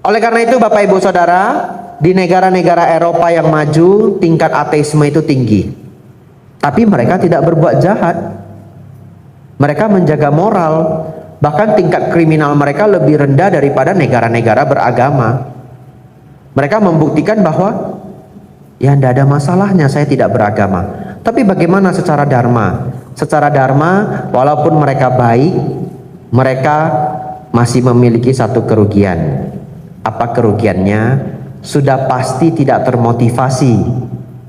Oleh karena itu Bapak Ibu Saudara, di negara-negara Eropa yang maju tingkat ateisme itu tinggi. Tapi mereka tidak berbuat jahat. Mereka menjaga moral. Bahkan tingkat kriminal mereka lebih rendah daripada negara-negara beragama. Mereka membuktikan bahwa ya tidak ada masalahnya saya tidak beragama. Tapi bagaimana secara dharma? Secara dharma, walaupun mereka baik, mereka masih memiliki satu kerugian. Apa kerugiannya? Sudah pasti tidak termotivasi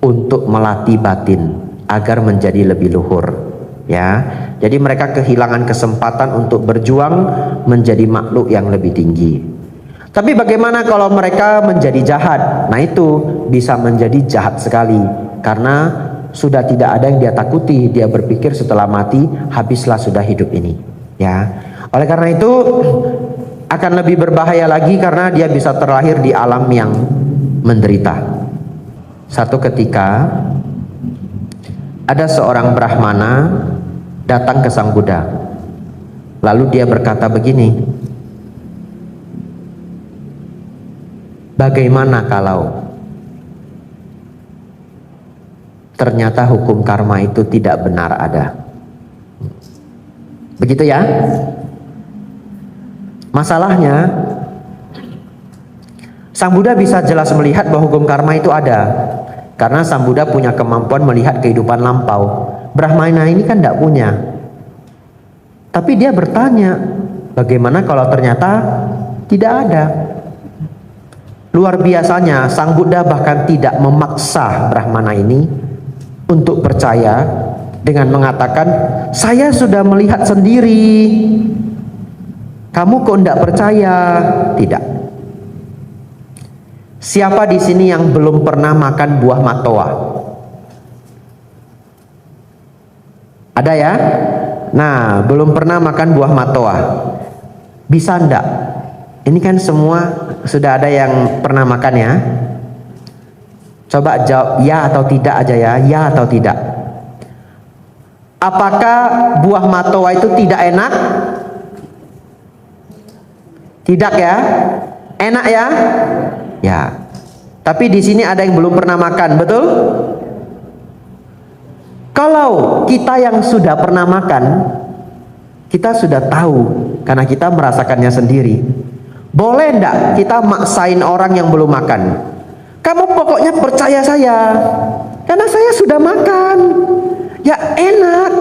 untuk melatih batin agar menjadi lebih luhur. Ya, jadi mereka kehilangan kesempatan untuk berjuang menjadi makhluk yang lebih tinggi. Tapi bagaimana kalau mereka menjadi jahat? Nah itu bisa menjadi jahat sekali karena sudah tidak ada yang dia takuti. Dia berpikir setelah mati habislah sudah hidup ini. Ya, oleh karena itu akan lebih berbahaya lagi karena dia bisa terlahir di alam yang menderita. Satu ketika ada seorang Brahmana datang ke Sang Buddha. Lalu dia berkata begini, bagaimana kalau ternyata hukum karma itu tidak benar ada? Begitu ya? Masalahnya, Sang Buddha bisa jelas melihat bahwa hukum karma itu ada. Karena Sang Buddha punya kemampuan melihat kehidupan lampau. Brahmana ini kan tidak punya. Tapi dia bertanya, bagaimana kalau ternyata tidak ada? Luar biasanya, Sang Buddha bahkan tidak memaksa Brahmana ini untuk percaya, dengan mengatakan, saya sudah melihat sendiri, kamu kok tidak percaya? Tidak. Siapa di sini yang belum pernah makan buah matoa? Ada ya? Nah, belum pernah makan buah matoa. Bisa enggak? Ini kan semua sudah ada yang pernah makan ya. Coba jawab ya atau tidak aja ya. Ya atau tidak. Apakah buah matoa itu tidak enak? Tidak ya? Enak ya? Ya. Tapi di sini ada yang belum pernah makan, betul? Kalau kita yang sudah pernah makan, kita sudah tahu karena kita merasakannya sendiri. Boleh enggak kita maksain orang yang belum makan? Kamu pokoknya percaya saya, karena saya sudah makan. Ya enak,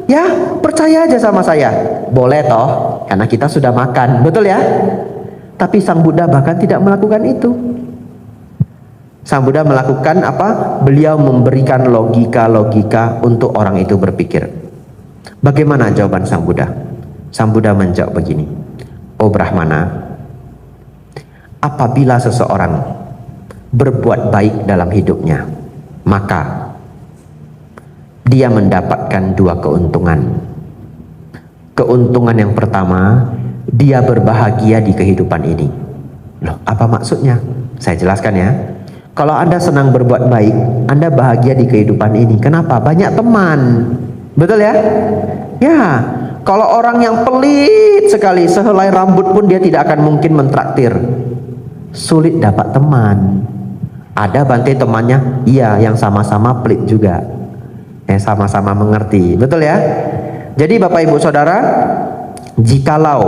ya percaya aja sama saya. Boleh toh, karena kita sudah makan, betul ya? Tapi Sang Buddha bahkan tidak melakukan itu. Sang Buddha melakukan apa? Beliau memberikan logika-logika untuk orang itu berpikir. Bagaimana jawaban Sang Buddha? Sang Buddha menjawab begini. Oh Brahmana, apabila seseorang berbuat baik dalam hidupnya, maka dia mendapatkan dua keuntungan. Keuntungan yang pertama, dia berbahagia di kehidupan ini. Loh, apa maksudnya? Saya jelaskan ya. Kalau Anda senang berbuat baik, Anda bahagia di kehidupan ini. Kenapa? Banyak teman. Betul ya? Ya. Kalau orang yang pelit sekali, sehelai rambut pun dia tidak akan mungkin mentraktir. Sulit dapat teman. Ada bantai temannya, iya, yang sama-sama pelit juga. Sama-sama mengerti. Betul ya? Jadi Bapak Ibu Saudara, jikalau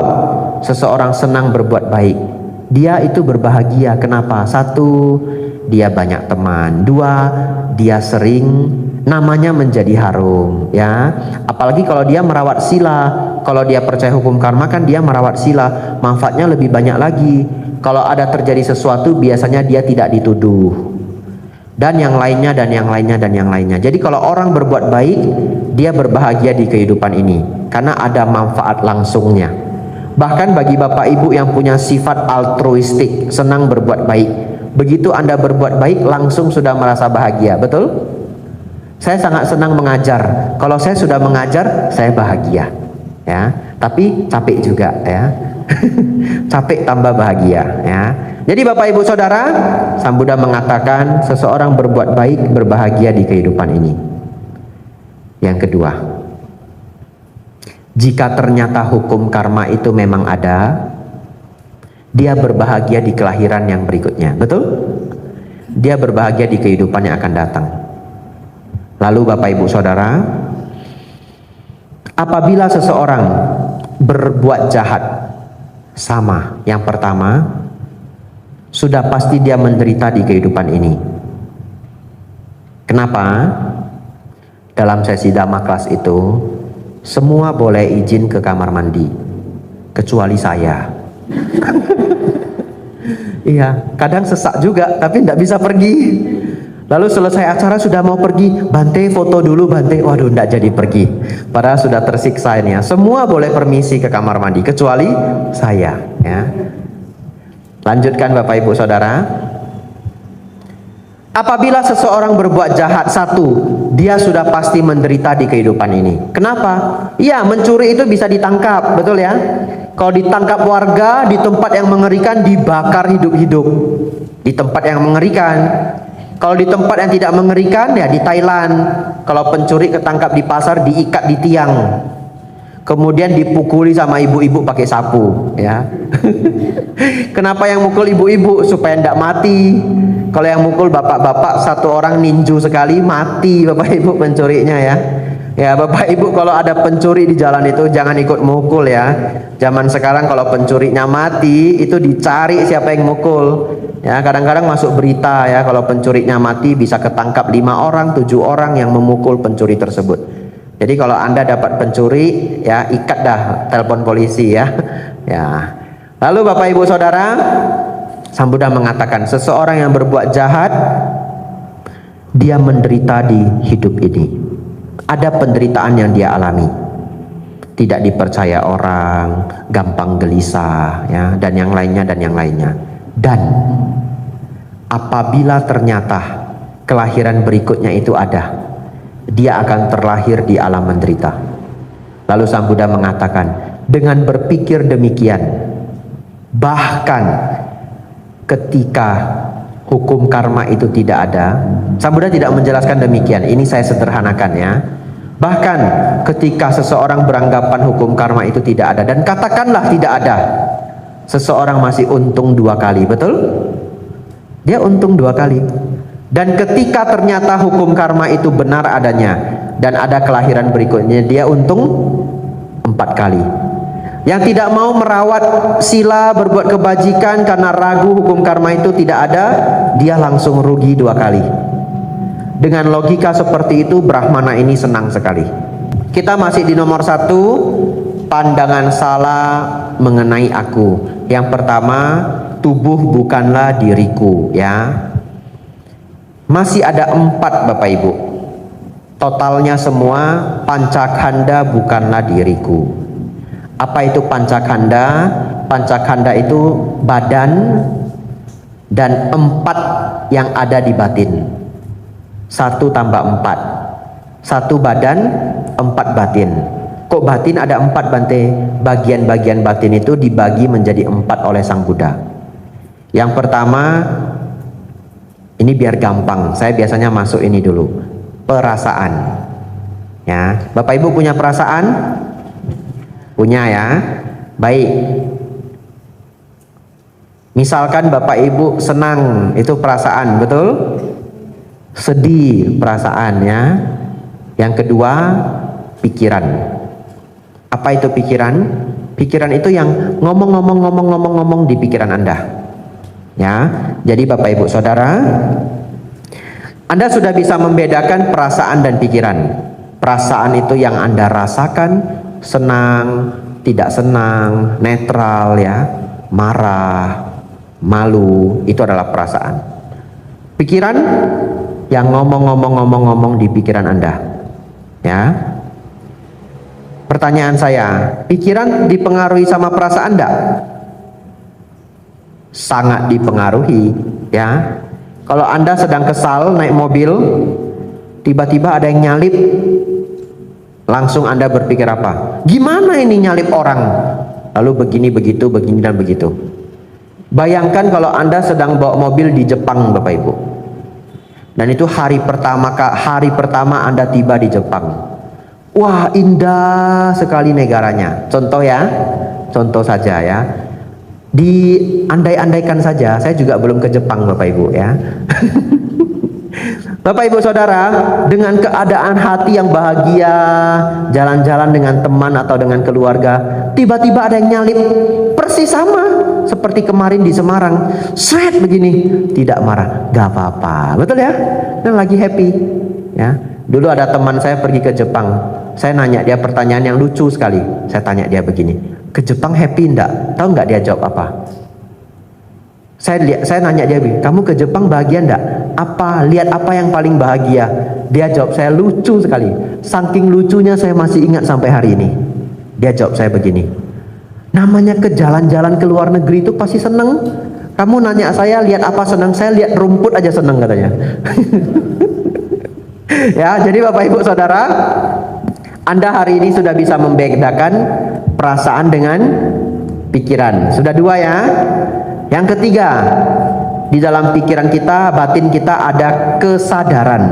seseorang senang berbuat baik, dia itu berbahagia. Kenapa? Satu, dia banyak teman. Dua, dia sering namanya menjadi harum, ya. Apalagi kalau dia merawat sila. Kalau dia percaya hukum karma, kan dia merawat sila, manfaatnya lebih banyak lagi. Kalau ada terjadi sesuatu, biasanya dia tidak dituduh. Dan yang lainnya, dan yang lainnya, dan yang lainnya. Jadi kalau orang berbuat baik, dia berbahagia di kehidupan ini karena ada manfaat langsungnya. Bahkan bagi Bapak Ibu yang punya sifat altruistik, senang berbuat baik, begitu Anda berbuat baik langsung sudah merasa bahagia, betul? Saya sangat senang mengajar. Kalau saya sudah mengajar, saya bahagia, ya. Tapi capek juga, ya. Capek tambah bahagia, ya. Jadi Bapak Ibu Saudara, Sang Buddha mengatakan seseorang berbuat baik berbahagia di kehidupan ini. Yang kedua, jika ternyata hukum karma itu memang ada, dia berbahagia di kelahiran yang berikutnya, betul? Dia berbahagia di kehidupan yang akan datang. Lalu Bapak Ibu Saudara, apabila seseorang berbuat jahat, sama, yang pertama, sudah pasti dia menderita di kehidupan ini. Kenapa? Dalam sesi Dhamma kelas itu, semua boleh izin ke kamar mandi, kecuali saya. Iya, kadang sesak juga, tapi tidak bisa pergi. Lalu selesai acara sudah mau pergi, Bante foto dulu Bante. Waduh, tidak jadi pergi. Padahal sudah tersiksa ini ya. Semua boleh permisi ke kamar mandi, kecuali saya. Ya. Lanjutkan Bapak Ibu Saudara. Apabila seseorang berbuat jahat, satu, dia sudah pasti menderita di kehidupan ini. Kenapa? Iya, mencuri itu bisa ditangkap, betul ya? Kalau ditangkap warga di tempat yang mengerikan, dibakar hidup-hidup. Di tempat yang mengerikan. Kalau di tempat yang tidak mengerikan, ya di Thailand. Kalau pencuri ketangkap di pasar, diikat di tiang. Kemudian dipukuli sama ibu-ibu pakai sapu, ya. Kenapa yang mukul ibu-ibu? Supaya tidak mati. Kalau yang mukul bapak-bapak, satu orang ninju sekali mati Bapak Ibu pencurinya, ya. Ya Bapak Ibu, kalau ada pencuri di jalan itu jangan ikut mukul ya. Zaman sekarang kalau pencurinya mati, itu dicari siapa yang mukul. Ya, kadang-kadang masuk berita ya, kalau pencurinya mati bisa ketangkap 5 orang, 7 orang yang memukul pencuri tersebut. Jadi kalau Anda dapat pencuri, ya ikat dah, telepon polisi ya. Ya. Lalu Bapak Ibu Saudara, Sang Buddha mengatakan seseorang yang berbuat jahat, dia menderita di hidup ini. Ada penderitaan yang dia alami, tidak dipercaya orang, gampang gelisah, ya, dan yang lainnya dan yang lainnya. Dan apabila ternyata kelahiran berikutnya itu ada, dia akan terlahir di alam menderita. Lalu Sang Buddha mengatakan, dengan berpikir demikian, bahkan ketika hukum karma itu tidak ada, Sang Buddha tidak menjelaskan demikian, ini saya sederhanakan ya. Bahkan ketika seseorang beranggapan hukum karma itu tidak ada, dan katakanlah tidak ada, seseorang masih untung 2 kali, betul? Dia untung 2 kali. Dan ketika ternyata hukum karma itu benar adanya dan ada kelahiran berikutnya, dia untung 4 kali. Yang tidak mau merawat sila, berbuat kebajikan karena ragu hukum karma itu tidak ada, dia langsung rugi 2 kali. Dengan logika seperti itu, Brahmana ini senang sekali. Kita masih di nomor 1, pandangan salah mengenai aku. Yang pertama, tubuh bukanlah diriku, ya. Masih ada 4 Bapak Ibu. Totalnya semua, pancakanda bukanlah diriku. Apa itu pancakanda? Pancakanda itu badan dan 4 yang ada di batin. 1 tambah 4, 1 badan, 4 batin. Kok batin ada 4 Bante? Bagian-bagian batin itu dibagi menjadi 4 oleh Sang Buddha. Yang pertama, ini biar gampang, saya biasanya masuk ini dulu, perasaan. Ya, Bapak Ibu punya perasaan? Punya ya. Baik. Misalkan Bapak Ibu senang, itu perasaan, betul? Sedih, perasaan ya. Yang kedua, pikiran. Apa itu pikiran? Pikiran itu yang ngomong di pikiran Anda. Ya. Jadi Bapak Ibu Saudara, Anda sudah bisa membedakan perasaan dan pikiran. Perasaan itu yang Anda rasakan, senang, tidak senang, netral ya, marah, malu, itu adalah perasaan. Pikiran yang ngomong di pikiran Anda. Ya. Pertanyaan saya, pikiran dipengaruhi sama perasaan enggak? Sangat dipengaruhi, ya. Kalau Anda sedang kesal naik mobil, tiba-tiba ada yang nyalip, langsung Anda berpikir apa? Gimana ini nyalip orang? Lalu begini, begitu, begini dan begitu. Bayangkan kalau Anda sedang bawa mobil di Jepang, Bapak Ibu. Dan itu hari pertama Anda tiba di Jepang. Wah, indah sekali negaranya. Contoh ya, contoh saja ya. Diandai-andaikan saja, saya juga belum ke Jepang Bapak Ibu ya. Bapak Ibu Saudara, dengan keadaan hati yang bahagia, jalan-jalan dengan teman atau dengan keluarga, tiba-tiba ada yang nyalip, persis sama seperti kemarin di Semarang, seret begini, tidak marah, gak apa-apa, betul ya? Dan lagi happy ya. Dulu ada teman saya pergi ke Jepang, saya nanya dia pertanyaan yang lucu sekali. Saya tanya dia begini, ke Jepang happy enggak? Tahu enggak dia jawab apa? Saya nanya dia, kamu ke Jepang bahagia enggak? Apa? Lihat apa yang paling bahagia? Dia jawab saya lucu sekali. Saking lucunya saya masih ingat sampai hari ini. Dia jawab saya begini, namanya ke jalan-jalan ke luar negeri itu pasti seneng. Kamu nanya saya lihat apa seneng? Saya lihat rumput aja seneng katanya. Ya, jadi Bapak Ibu Saudara, Anda hari ini sudah bisa membedakan perasaan dengan pikiran. Sudah 2 ya. Yang ketiga, di dalam pikiran kita, batin kita ada kesadaran.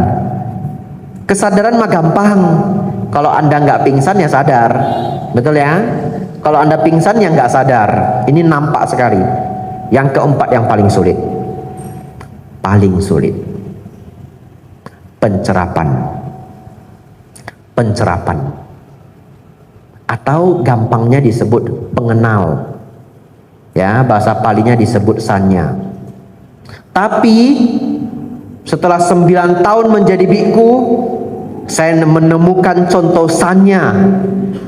Kesadaran mah gampang. Kalau Anda nggak pingsan ya sadar, betul ya? Kalau Anda pingsan ya nggak sadar. Ini nampak sekali. Yang keempat yang paling sulit. Paling sulit. Pencerapan. Pencerapan. Atau gampangnya disebut pengenal. Ya, bahasa Palinya disebut sanya. Tapi setelah 9 tahun menjadi biku, saya menemukan contoh sanya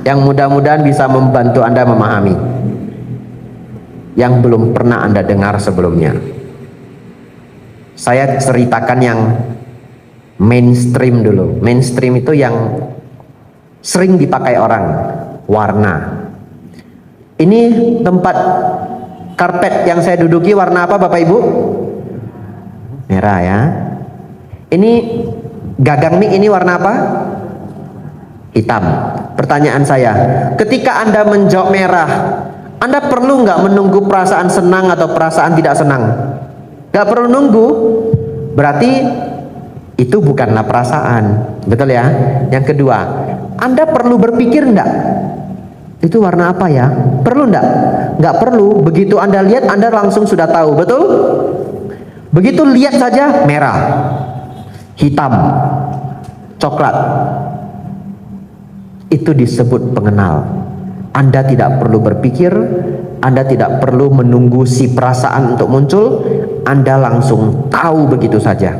yang mudah-mudahan bisa membantu Anda memahami, yang belum pernah Anda dengar sebelumnya. Saya ceritakan yang mainstream dulu. Mainstream itu yang sering dipakai orang, warna. Ini tempat karpet yang saya duduki warna apa Bapak Ibu? Merah ya. Ini gagang mik ini warna apa? Hitam. Pertanyaan saya, ketika Anda menjawab merah, Anda perlu nggak menunggu perasaan senang atau perasaan tidak senang? Nggak perlu nunggu. Berarti itu bukanlah perasaan, betul ya? Yang kedua, Anda perlu berpikir enggak? Itu warna apa ya? Perlu enggak? Nggak perlu. Begitu Anda lihat, Anda langsung sudah tahu, betul? Begitu lihat saja, merah, hitam, coklat. Itu disebut pengenal. Anda tidak perlu berpikir, Anda tidak perlu menunggu si perasaan untuk muncul, Anda langsung tahu begitu saja.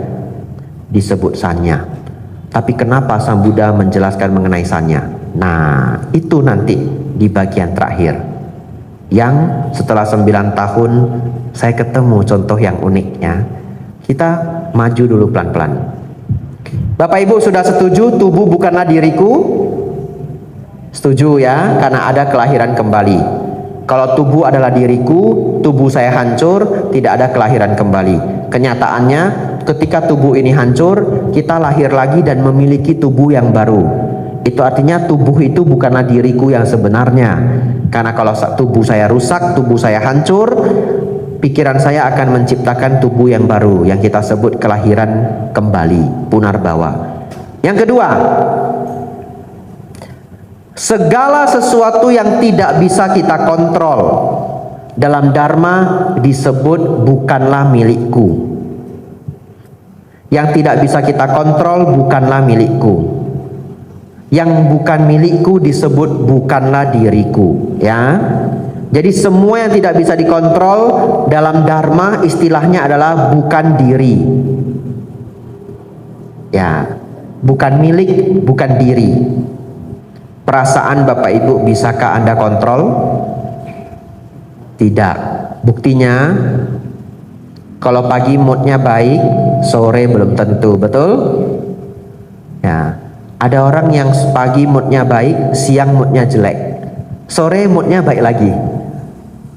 Disebut sanya. Tapi kenapa Sang Buddha menjelaskan mengenai sanya? Nah, itu nanti di bagian terakhir, yang setelah 9 tahun saya ketemu contoh yang uniknya. Kita maju dulu pelan-pelan. Bapak Ibu sudah setuju tubuh bukanlah diriku? Setuju ya, karena ada kelahiran kembali. Kalau tubuh adalah diriku, tubuh saya hancur, tidak ada kelahiran kembali. Kenyataannya ketika tubuh ini hancur, kita lahir lagi dan memiliki tubuh yang baru. Itu artinya tubuh itu bukanlah diriku yang sebenarnya. Karena kalau tubuh saya rusak, tubuh saya hancur, pikiran saya akan menciptakan tubuh yang baru, yang kita sebut kelahiran kembali, punarbawa. Yang kedua, segala sesuatu yang tidak bisa kita kontrol dalam Dharma disebut bukanlah milikku. Yang tidak bisa kita kontrol bukanlah milikku. Yang bukan milikku disebut bukanlah diriku, ya. Jadi semua yang tidak bisa dikontrol dalam Dharma istilahnya adalah bukan diri. Ya, bukan milik, bukan diri. Perasaan Bapak Ibu bisakah Anda kontrol? Tidak. Buktinya kalau pagi moodnya baik, sore belum tentu, betul? Ya. Ada orang yang pagi moodnya baik, siang moodnya jelek, sore moodnya baik lagi.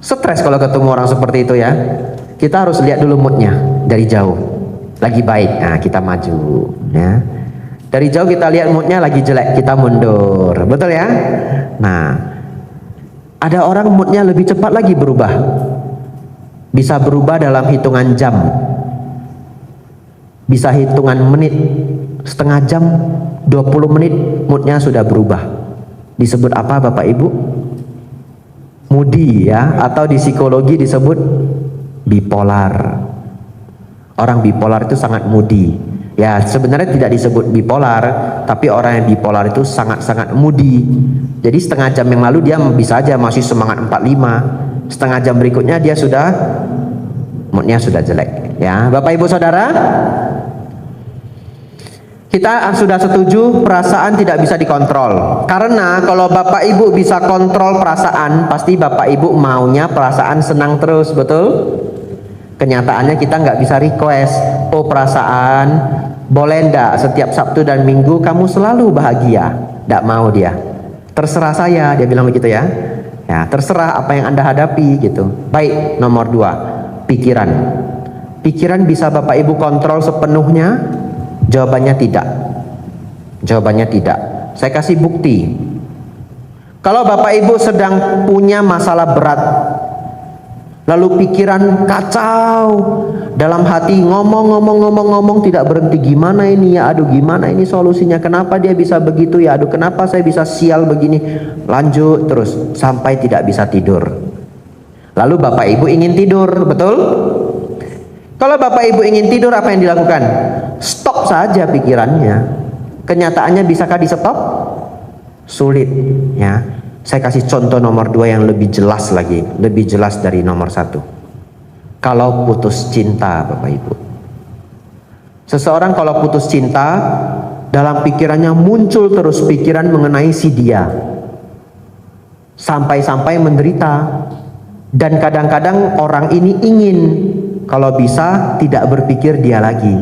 Stres kalau ketemu orang seperti itu ya. Kita harus lihat dulu moodnya dari jauh. Lagi baik, nah kita maju ya. Dari jauh kita lihat moodnya lagi jelek, kita mundur, betul ya? Nah, ada orang moodnya lebih cepat lagi berubah. Bisa berubah dalam hitungan jam, bisa hitungan menit, setengah jam, 20 menit moodnya sudah berubah. Disebut apa Bapak Ibu? Moody ya, atau di psikologi disebut bipolar. Orang bipolar itu sangat moody. Ya sebenarnya tidak disebut bipolar, tapi orang yang bipolar itu sangat-sangat moody. Jadi setengah jam yang lalu dia bisa aja masih semangat 45, setengah jam berikutnya dia sudah moodnya sudah jelek. Ya Bapak Ibu Saudara, kita sudah setuju perasaan tidak bisa dikontrol. Karena kalau Bapak Ibu bisa kontrol perasaan, pasti Bapak Ibu maunya perasaan senang terus, betul? Kenyataannya kita nggak bisa request, oh perasaan boleh ndak setiap Sabtu dan Minggu kamu selalu bahagia? Nggak mau dia. Terserah saya, dia bilang begitu ya. Ya terserah apa yang Anda hadapi gitu. Baik, nomor 2, pikiran. Pikiran bisa Bapak Ibu kontrol sepenuhnya? Jawabannya tidak. Jawabannya tidak. Saya kasih bukti. Kalau Bapak Ibu sedang punya masalah berat, lalu pikiran kacau, dalam hati ngomong tidak berhenti, gimana ini ya, aduh gimana ini solusinya, kenapa dia bisa begitu ya, aduh kenapa saya bisa sial begini, lanjut terus sampai tidak bisa tidur. Lalu Bapak Ibu ingin tidur, betul? Kalau Bapak Ibu ingin tidur, apa yang dilakukan? Stop saja pikirannya. Kenyataannya bisakah di stop? Sulit ya. Saya kasih contoh nomor 2 yang lebih jelas lagi, lebih jelas dari nomor 1. Kalau putus cinta Bapak Ibu, seseorang kalau putus cinta, dalam pikirannya muncul terus pikiran mengenai si dia, sampai-sampai menderita. Dan kadang-kadang orang ini ingin kalau bisa tidak berpikir dia lagi,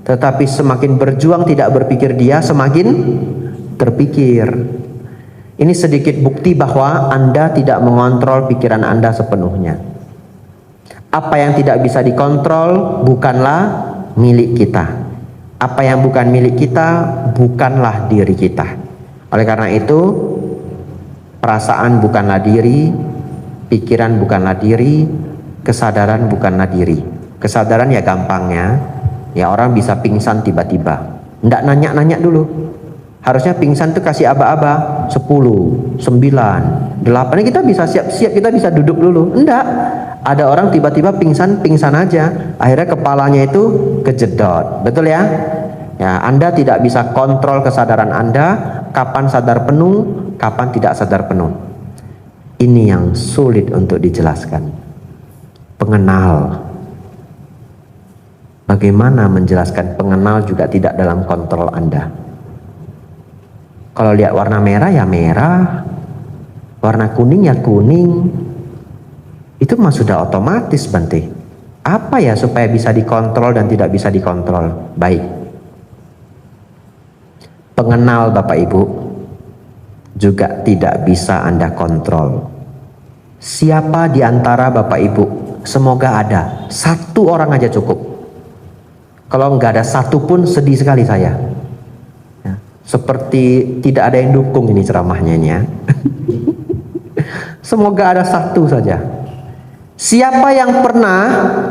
tetapi semakin berjuang tidak berpikir dia, semakin terpikir. Ini sedikit bukti bahwa Anda tidak mengontrol pikiran Anda sepenuhnya. Apa yang tidak bisa dikontrol bukanlah milik kita. Apa yang bukan milik kita bukanlah diri kita. Oleh karena itu, perasaan bukanlah diri, pikiran bukanlah diri, kesadaran bukanlah diri. Kesadaran ya gampangnya, ya orang bisa pingsan tiba-tiba. Nggak nanya-nanya dulu. Harusnya pingsan tuh kasih aba-aba 10, 9, 8. Kita bisa siap-siap, kita bisa duduk dulu. Enggak. Ada orang tiba-tiba pingsan aja. Akhirnya kepalanya itu kejedot. Betul ya? Ya, Anda tidak bisa kontrol kesadaran Anda, kapan sadar penuh, kapan tidak sadar penuh. Ini yang sulit untuk dijelaskan. Pengenal. Bagaimana menjelaskan pengenal juga tidak dalam kontrol Anda. Kalau lihat warna merah ya merah, warna kuning ya kuning. Itu mah sudah otomatis, Bante. Apa ya supaya bisa dikontrol dan tidak bisa dikontrol? Baik. Pengenal Bapak Ibu juga tidak bisa Anda kontrol. Siapa di antara Bapak Ibu, semoga ada satu orang aja cukup. Kalau nggak ada satu pun sedih sekali saya. Seperti tidak ada yang dukung ini ceramahnya ya. Semoga ada satu saja. Siapa yang pernah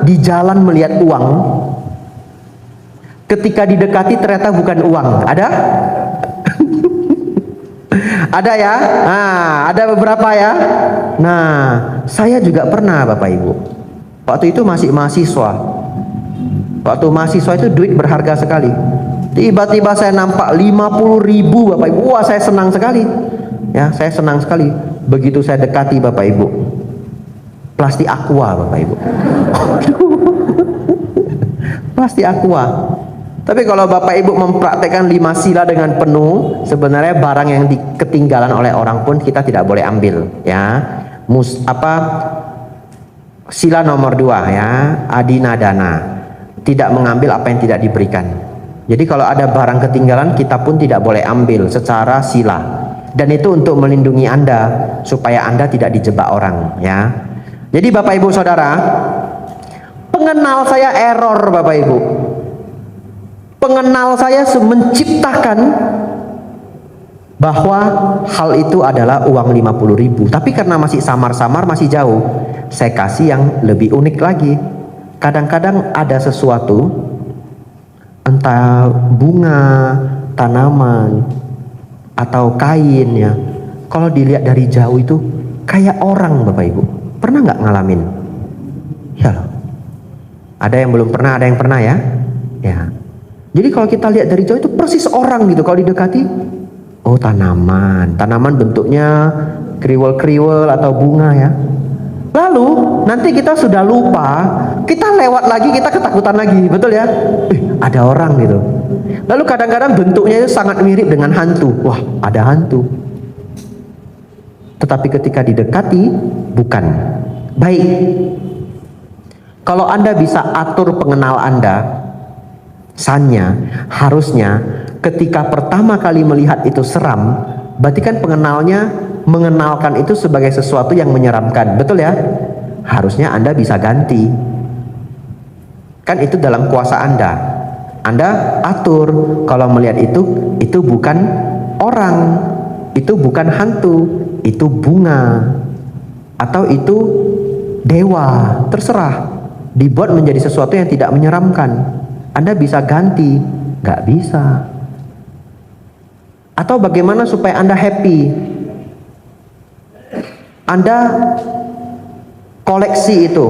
di jalan melihat uang, ketika didekati ternyata bukan uang? Ada? Ada ya? Nah, ada beberapa ya. Nah, saya juga pernah Bapak Ibu. Waktu itu masih mahasiswa. Waktu mahasiswa itu duit berharga sekali. Tiba-tiba saya nampak 50.000 Bapak Ibu. Wah, saya senang sekali. Ya, saya senang sekali. Begitu saya dekati Bapak Ibu, plastik aqua Bapak Ibu. Plastik aqua. Tapi kalau Bapak Ibu mempraktekkan 5 sila dengan penuh, sebenarnya barang yang ketinggalan oleh orang pun kita tidak boleh ambil. Ya, sila nomor 2 ya, adinadana. Tidak mengambil apa yang tidak diberikan. Jadi kalau ada barang ketinggalan kita pun tidak boleh ambil secara sila. Dan itu untuk melindungi Anda supaya Anda tidak dijebak orang ya. Jadi Bapak Ibu Saudara, pengenal saya error Bapak Ibu. Pengenal saya menciptakan bahwa hal itu adalah uang 50.000. Tapi karena masih samar-samar, masih jauh, saya kasih yang lebih unik lagi. Kadang-kadang ada sesuatu, entah bunga, tanaman, atau kain ya, kalau dilihat dari jauh itu kayak orang Bapak Ibu. Pernah nggak ngalamin? Ya loh. Ada yang belum pernah, ada yang pernah ya. Ya. Jadi kalau kita lihat dari jauh itu persis orang gitu. Kalau didekati, oh tanaman bentuknya kriwel-kriwel atau bunga ya. Lalu nanti kita sudah lupa, kita lewat lagi, kita ketakutan lagi, betul ya? Ada orang gitu. Lalu kadang-kadang bentuknya itu sangat mirip dengan hantu. Wah, ada hantu. Tetapi ketika didekati, bukan. Baik. Kalau Anda bisa atur pengenal Anda, harusnya ketika pertama kali melihat itu seram, berarti kan pengenalnya mengenalkan itu sebagai sesuatu yang menyeramkan, betul ya? Harusnya Anda bisa ganti. Kan itu dalam kuasa Anda. Anda atur kalau melihat itu bukan orang, itu bukan hantu, itu bunga, atau itu dewa, terserah. Dibuat menjadi sesuatu yang tidak menyeramkan. Anda bisa ganti, nggak bisa. Atau bagaimana supaya Anda happy? Anda koleksi itu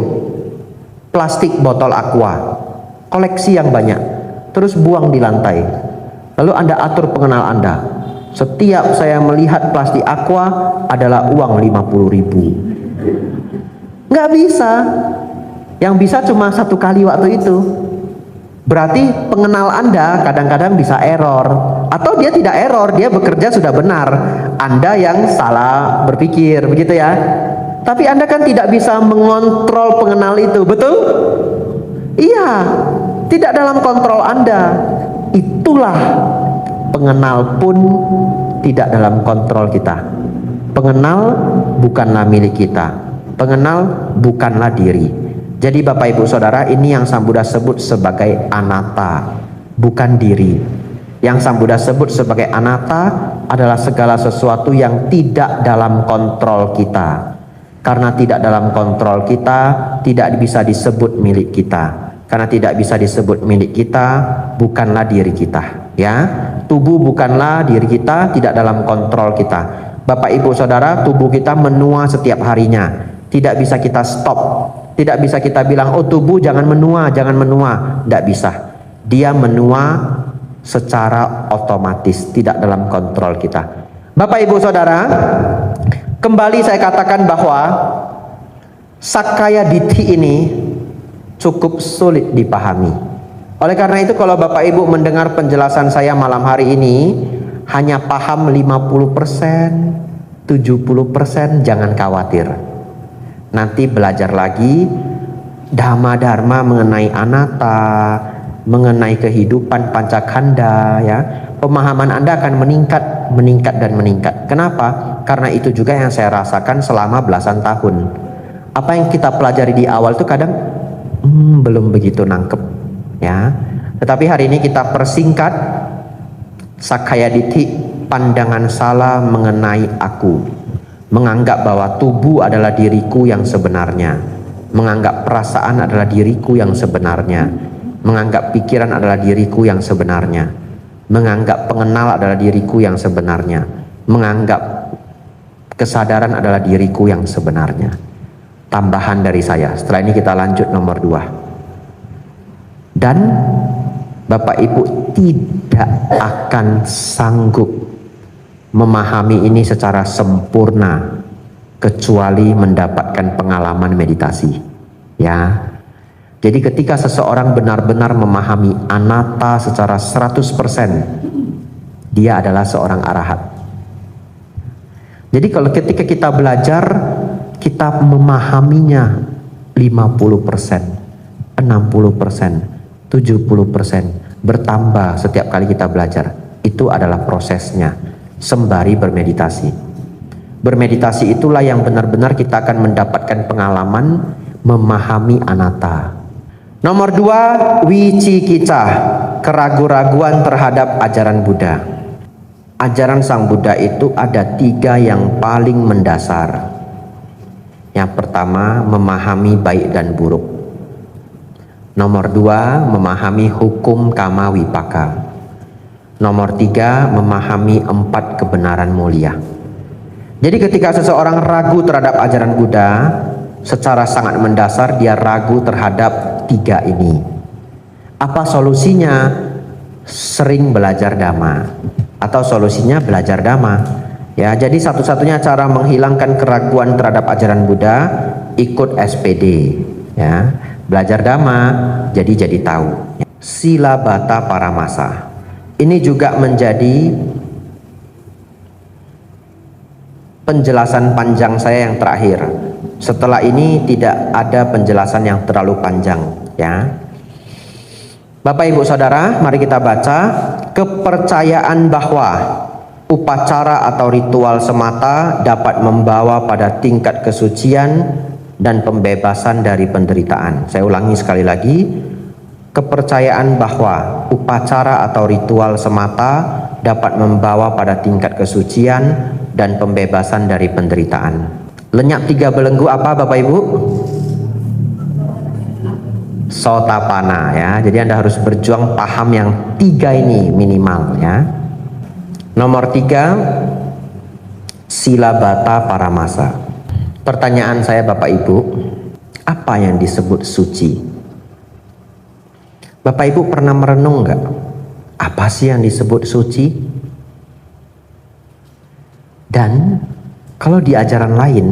plastik botol aqua, koleksi yang banyak, terus buang di lantai. Lalu Anda atur pengenal Anda, setiap saya melihat plastik aqua adalah uang 50.000. Nggak bisa. Yang bisa cuma satu kali waktu itu. Berarti pengenal Anda kadang-kadang bisa error, atau dia tidak error, dia bekerja sudah benar. Anda yang salah berpikir, begitu ya. Tapi Anda kan tidak bisa mengontrol pengenal itu, betul? Iya, tidak dalam kontrol Anda. Itulah pengenal pun tidak dalam kontrol kita. Pengenal bukanlah milik kita. Pengenal bukanlah diri. Jadi Bapak Ibu Saudara, ini yang Sang Buddha sebut sebagai anatta, bukan diri. Yang Sang Buddha sebut sebagai anatta adalah segala sesuatu yang tidak dalam kontrol kita. Karena tidak dalam kontrol kita, tidak bisa disebut milik kita. Karena tidak bisa disebut milik kita, bukanlah diri kita. Ya, tubuh bukanlah diri kita, tidak dalam kontrol kita. Bapak Ibu Saudara, tubuh kita menua setiap harinya. Tidak bisa kita stop. Tidak bisa kita bilang, oh tubuh jangan menua, jangan menua. Tidak bisa. Dia menua secara otomatis, tidak dalam kontrol kita. Bapak Ibu Saudara, kembali saya katakan bahwa Sakkaya Ditthi ini cukup sulit dipahami. Oleh karena itu kalau Bapak Ibu mendengar penjelasan saya malam hari ini hanya paham 50%, 70%, jangan khawatir. Nanti belajar lagi dhamma-dharma mengenai anatta, mengenai kehidupan pancakanda, ya. Pemahaman Anda akan meningkat, meningkat dan meningkat. Kenapa? Karena itu juga yang saya rasakan selama belasan tahun. Apa yang kita pelajari di awal itu kadang belum begitu nangkep, ya. Tetapi hari ini kita persingkat. Sakkaya Ditthi, pandangan salah mengenai aku, menganggap bahwa tubuh adalah diriku yang sebenarnya, menganggap perasaan adalah diriku yang sebenarnya, menganggap pikiran adalah diriku yang sebenarnya, menganggap pengenal adalah diriku yang sebenarnya, menganggap kesadaran adalah diriku yang sebenarnya. Tambahan dari saya. Setelah ini kita lanjut nomor 2. Dan Bapak Ibu tidak akan sanggup memahami ini secara sempurna kecuali mendapatkan pengalaman meditasi, ya. Jadi ketika seseorang benar-benar memahami anatta secara 100%, dia adalah seorang arahat. Jadi kalau ketika kita belajar, kita memahaminya 50%, 60%, 70%, bertambah setiap kali kita belajar. Itu adalah prosesnya sembari bermeditasi. Bermeditasi itulah yang benar-benar kita akan mendapatkan pengalaman memahami anatta. Nomor 2, wicikicca, keraguan-raguan terhadap ajaran Buddha. Ajaran Sang Buddha itu ada 3 yang paling mendasar. Yang pertama, memahami baik dan buruk. Nomor 2, memahami hukum kama wipaka. Nomor 3, memahami 4 kebenaran mulia. Jadi ketika seseorang ragu terhadap ajaran Buddha, secara sangat mendasar dia ragu terhadap 3 ini. Apa solusinya? Sering belajar dhamma. Atau solusinya belajar dhamma. Ya, jadi satu-satunya cara menghilangkan keraguan terhadap ajaran Buddha, ikut SPD, ya. Belajar dhamma, jadi tahu. Silabbata paramasa. Ini juga menjadi penjelasan panjang saya yang terakhir. Setelah ini tidak ada penjelasan yang terlalu panjang, ya. Bapak Ibu Saudara, mari kita baca. Kepercayaan bahwa upacara atau ritual semata dapat membawa pada tingkat kesucian dan pembebasan dari penderitaan. Saya ulangi sekali lagi. Kepercayaan bahwa upacara atau ritual semata dapat membawa pada tingkat kesucian dan pembebasan dari penderitaan. Lenyap 3 belenggu apa Bapak Ibu? Sotapanna, ya. Jadi Anda harus berjuang paham yang 3 ini minimal, ya. Nomor 3, silabbata paramasa. Pertanyaan saya Bapak Ibu, apa yang disebut suci? Bapak Ibu pernah merenung nggak? Apa sih yang disebut suci? Dan kalau di ajaran lain,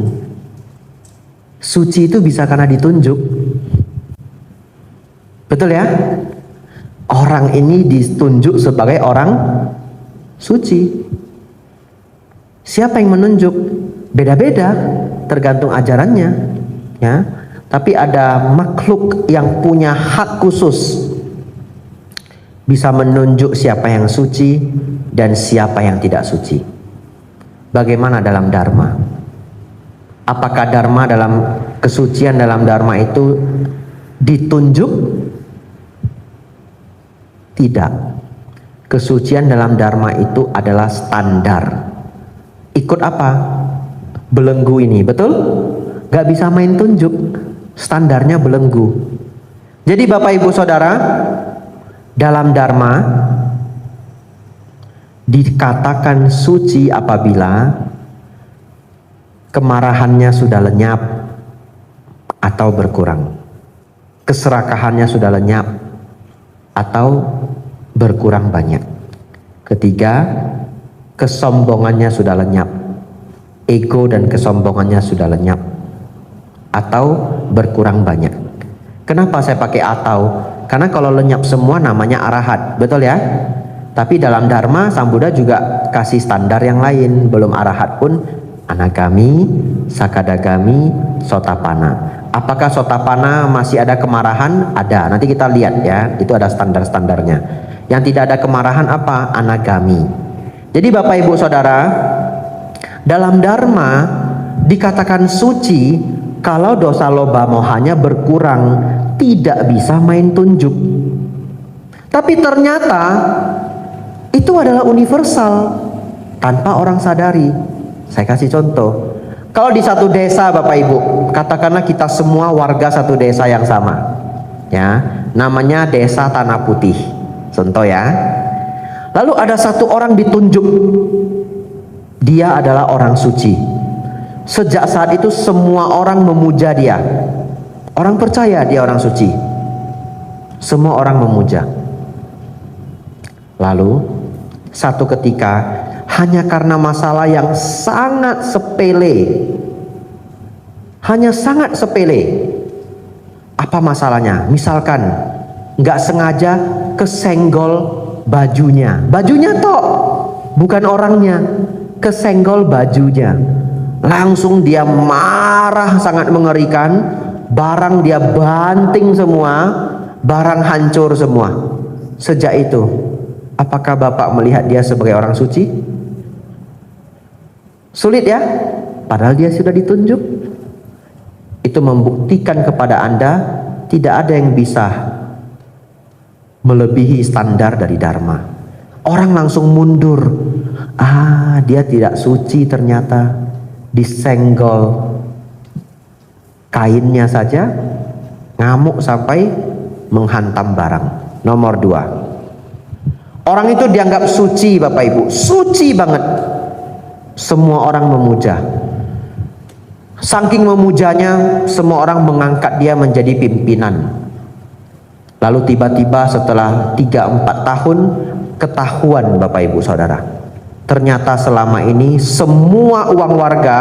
suci itu bisa karena ditunjuk. Betul ya? Orang ini ditunjuk sebagai orang suci. Siapa yang menunjuk? Beda-beda, tergantung ajarannya, ya. Tapi ada makhluk yang punya hak khusus, bisa menunjuk siapa yang suci dan siapa yang tidak suci. Bagaimana dalam dharma? Apakah dharma dalam kesucian dalam dharma itu ditunjuk? Tidak. Kesucian dalam dharma itu adalah standar. Ikut apa? Belenggu ini, betul? Gak bisa main tunjuk. Standarnya belenggu. Jadi Bapak Ibu Saudara, dalam dharma dikatakan suci apabila kemarahannya sudah lenyap atau berkurang, keserakahannya sudah lenyap atau berkurang banyak. Ketiga, kesombongannya sudah lenyap, ego dan kesombongannya sudah lenyap atau berkurang banyak. Kenapa saya pakai atau? Karena kalau lenyap semua namanya arahat, betul ya? Tapi dalam dharma Sang Buddha juga kasih standar yang lain. Belum arahat pun anagami, sakadagami, sotapana. Apakah sotapana masih ada kemarahan? Ada. Nanti kita lihat ya, itu ada standar-standarnya. Yang tidak ada kemarahan apa? Anagami. Jadi Bapak Ibu Saudara, dalam dharma dikatakan suci kalau dosa loba mohanya berkurang, tidak bisa main tunjuk. Tapi ternyata itu adalah universal tanpa orang sadari. Saya kasih contoh. Kalau di satu desa Bapak Ibu, katakanlah kita semua warga satu desa yang sama, ya, namanya Desa Tanah Putih, contoh ya. Lalu ada satu orang ditunjuk, dia adalah orang suci. Sejak saat itu semua orang memuja dia. Orang percaya dia orang suci. Semua orang memuja. Lalu satu ketika, hanya karena masalah yang sangat sepele, hanya sangat sepele. Apa masalahnya? Misalkan nggak sengaja kesenggol bajunya, bajunya tok, bukan orangnya, kesenggol bajunya. Langsung dia marah sangat mengerikan, barang dia banting semua, barang hancur semua. Sejak itu, apakah Bapak melihat dia sebagai orang suci? Sulit ya? Padahal dia sudah ditunjuk. Itu membuktikan kepada Anda tidak ada yang bisa melebihi standar dari dharma. Orang langsung mundur. Ah, dia tidak suci ternyata. Disenggol kainnya saja, ngamuk sampai menghantam barang. Nomor 2, orang itu dianggap suci Bapak Ibu, suci banget. Semua orang memuja. Saking memujanya, semua orang mengangkat dia menjadi pimpinan. Lalu tiba-tiba setelah 3-4 tahun ketahuan Bapak Ibu Saudara, ternyata selama ini semua uang warga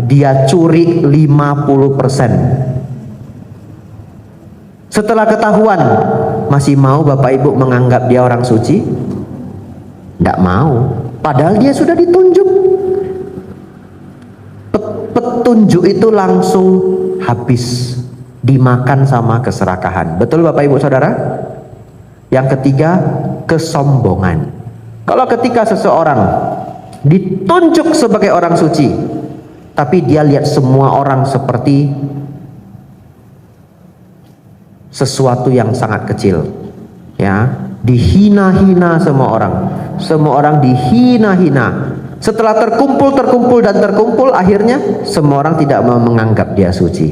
dia curi 50%. Setelah ketahuan, masih mau Bapak Ibu menganggap dia orang suci? Tidak mau. Padahal dia sudah ditunjuk. Petunjuk itu langsung habis, dimakan sama keserakahan. Betul Bapak Ibu Saudara? Yang ketiga, kesombongan. Kalau ketika seseorang ditunjuk sebagai orang suci, tapi dia lihat semua orang seperti sesuatu yang sangat kecil, ya, dihina-hina semua orang dihina-hina. Setelah terkumpul dan terkumpul, akhirnya semua orang tidak mau menganggap dia suci.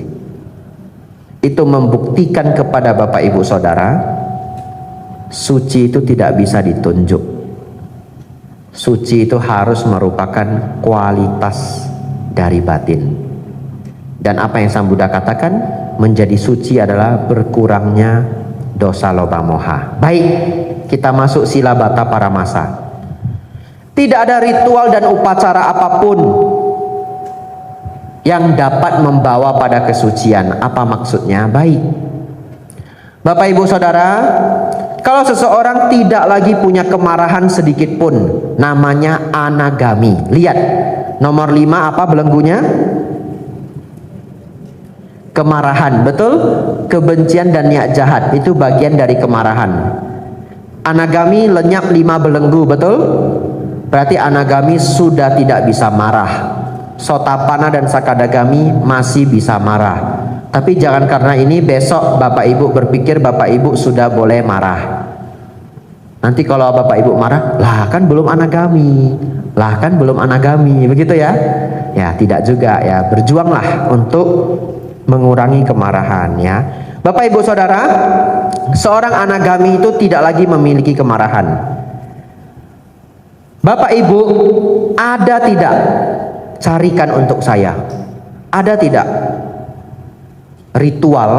Itu membuktikan kepada Bapak Ibu Saudara, suci itu tidak bisa ditunjuk. Suci itu harus merupakan kualitas dari batin. Dan apa yang Sang Buddha katakan, menjadi suci adalah berkurangnya dosa loba moha. Baik, kita masuk sila bata paramasa. Tidak ada ritual dan upacara apapun yang dapat membawa pada kesucian. Apa maksudnya? Baik, Bapak Ibu Saudara, kalau seseorang tidak lagi punya kemarahan sedikit pun, namanya anagami. Lihat, nomor 5 apa belenggunya? Kemarahan, betul? Kebencian dan niat jahat, itu bagian dari kemarahan. Anagami lenyap 5 belenggu, betul? Berarti anagami sudah tidak bisa marah. Sotapana dan sakadagami masih bisa marah. Tapi jangan karena ini besok Bapak Ibu berpikir Bapak Ibu sudah boleh marah. Nanti kalau Bapak Ibu marah, lah kan belum anagami, lah kan belum anagami, begitu ya? Ya tidak juga ya, berjuanglah untuk mengurangi kemarahan ya. Bapak Ibu Saudara, seorang anagami itu tidak lagi memiliki kemarahan. Bapak Ibu, ada tidak? Carikan untuk saya. Ada tidak ritual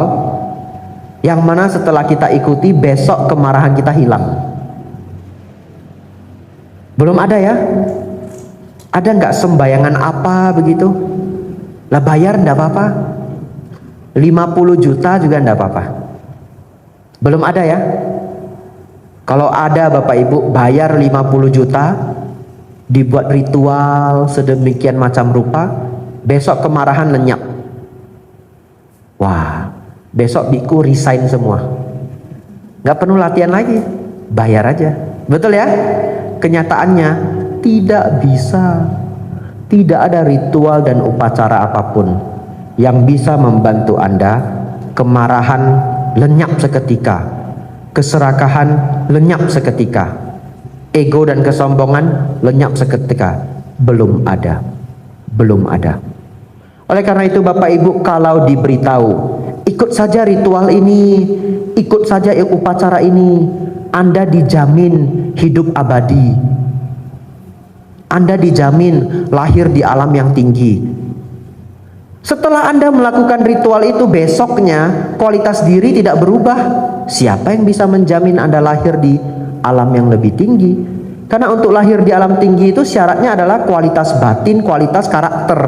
yang mana setelah kita ikuti besok kemarahan kita hilang? Belum ada ya? Ada nggak sembayangan apa begitu? Lah bayar ndak apa-apa. 50 juta juga ndak apa-apa. Belum ada ya? Kalau ada Bapak Ibu bayar 50 juta, dibuat ritual sedemikian macam rupa, besok kemarahan lenyap. Wah, besok biku resign semua. Nggak perlu latihan lagi, bayar aja. Betul ya? Kenyataannya tidak bisa. Tidak ada ritual dan upacara apapun yang bisa membantu Anda. Kemarahan lenyap seketika, keserakahan lenyap seketika, ego dan kesombongan lenyap seketika. Belum ada. Belum ada. Oleh karena itu Bapak Ibu, kalau diberitahu ikut saja ritual ini, ikut saja upacara ini, Anda dijamin hidup abadi, Anda dijamin lahir di alam yang tinggi. Setelah Anda melakukan ritual itu, besoknya kualitas diri tidak berubah. Siapa yang bisa menjamin Anda lahir di alam yang lebih tinggi? Karena untuk lahir di alam tinggi itu syaratnya adalah kualitas batin, kualitas karakter,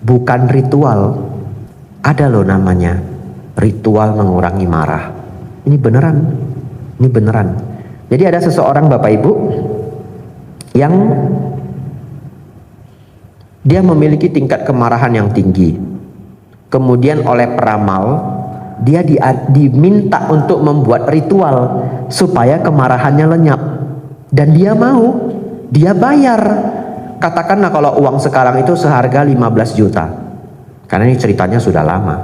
bukan ritual. Ada loh namanya ritual mengurangi marah. Ini beneran. Ini beneran. Jadi ada seseorang Bapak Ibu yang dia memiliki tingkat kemarahan yang tinggi. Kemudian oleh peramal dia diminta untuk membuat ritual supaya kemarahannya lenyap. Dan dia mau, dia bayar. Katakanlah kalau uang sekarang itu seharga 15 juta. Karena ini ceritanya sudah lama.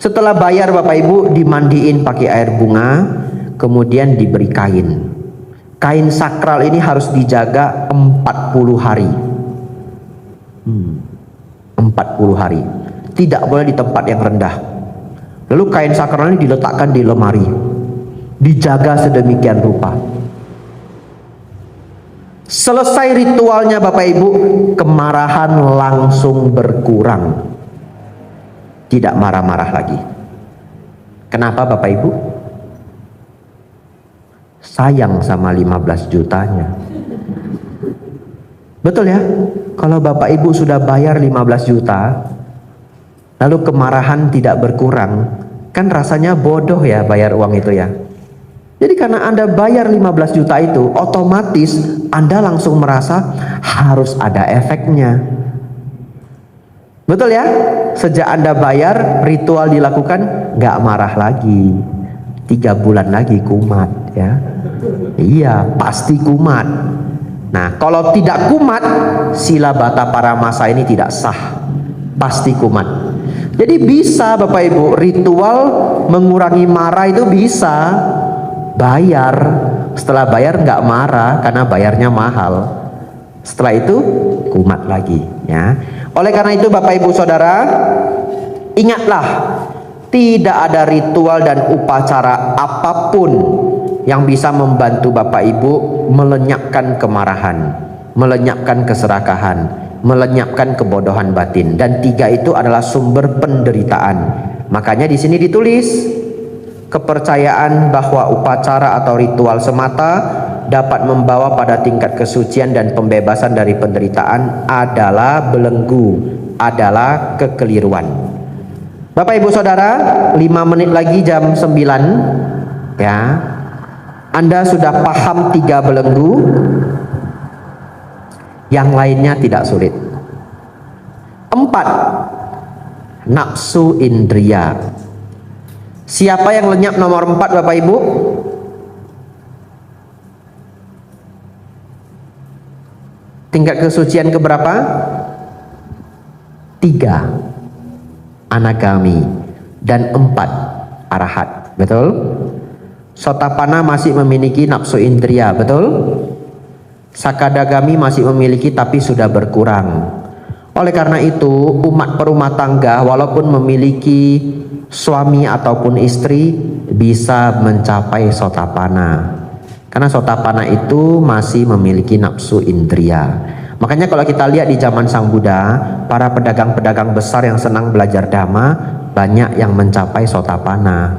Setelah bayar Bapak Ibu, dimandiin pakai air bunga, kemudian diberi kain. Kain sakral ini harus dijaga 40 hari. 40 hari. Tidak boleh di tempat yang rendah. Lalu kain sakral ini diletakkan di lemari. Dijaga sedemikian rupa. Selesai ritualnya Bapak Ibu, kemarahan langsung berkurang. Tidak marah-marah lagi. Kenapa Bapak Ibu? Sayang sama 15 jutanya. Betul ya? Kalau Bapak Ibu sudah bayar 15 juta, lalu kemarahan tidak berkurang, kan rasanya bodoh ya bayar uang itu ya. Jadi karena Anda bayar 15 juta itu, otomatis Anda langsung merasa harus ada efeknya. Betul ya? Sejak Anda bayar, ritual dilakukan, nggak marah lagi. 3 bulan lagi kumat ya. Iya, pasti kumat. Nah, kalau tidak kumat, sila bata paramasa ini tidak sah. Pasti kumat. Jadi bisa Bapak Ibu, ritual mengurangi marah itu bisa. Bayar, setelah bayar nggak marah karena bayarnya mahal. Setelah itu kumat lagi ya. Oleh karena itu Bapak Ibu Saudara, ingatlah, tidak ada ritual dan upacara apapun yang bisa membantu Bapak Ibu melenyapkan kemarahan, melenyapkan keserakahan, melenyapkan kebodohan batin. Dan 3 itu adalah sumber penderitaan. Makanya di sini ditulis, kepercayaan bahwa upacara atau ritual semata dapat membawa pada tingkat kesucian dan pembebasan dari penderitaan adalah belenggu, adalah kekeliruan. Bapak Ibu Saudara, 5 menit lagi jam 9 ya. Anda sudah paham 3 belenggu, yang lainnya tidak sulit. 4, nafsu indria. Siapa yang lenyap nomor 4 Bapak Ibu? Tingkat kesucian keberapa? 3 anagami dan 4 arahat. Betul? Sotapanna masih memiliki nafsu indria, betul? Sakadagami masih memiliki tapi sudah berkurang. Oleh karena itu, umat perumah tangga walaupun memiliki suami ataupun istri bisa mencapai sotapanna. Karena sotapanna itu masih memiliki nafsu indria. Makanya kalau kita lihat di zaman Sang Buddha, para pedagang-pedagang besar yang senang belajar dhamma banyak yang mencapai sotapanna.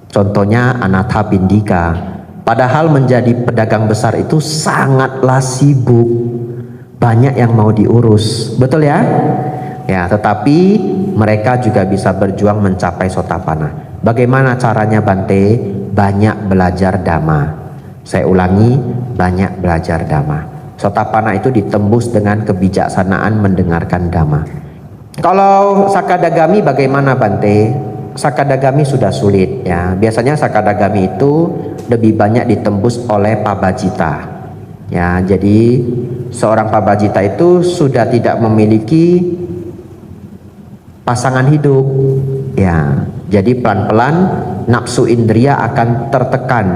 Contohnya Anatha Bindika. Padahal menjadi pedagang besar itu sangatlah sibuk, banyak yang mau diurus, betul ya? Ya, tetapi mereka juga bisa berjuang mencapai sotapanna. Bagaimana caranya Bante? Banyak belajar dhamma. Saya ulangi, banyak belajar dhamma. Sotapanna itu ditembus dengan kebijaksanaan mendengarkan dhamma. Kalau sakadagami bagaimana Bante? Sakadagami sudah sulit ya. Biasanya sakadagami itu lebih banyak ditembus oleh pabajita. Ya, jadi seorang pabajita itu sudah tidak memiliki pasangan hidup. Ya, jadi pelan-pelan nafsu indria akan tertekan.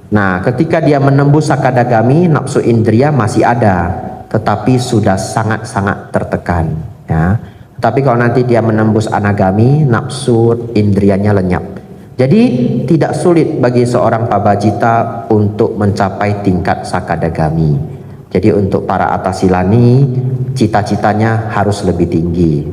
Nah, ketika dia menembus sakadagami, nafsu indria masih ada, tetapi sudah sangat-sangat tertekan. Ya. Tapi kalau nanti dia menembus anagami, nafsu indrianya lenyap. Jadi tidak sulit bagi seorang pabajita untuk mencapai tingkat sakadagami. Jadi untuk para atasilani, cita-citanya harus lebih tinggi.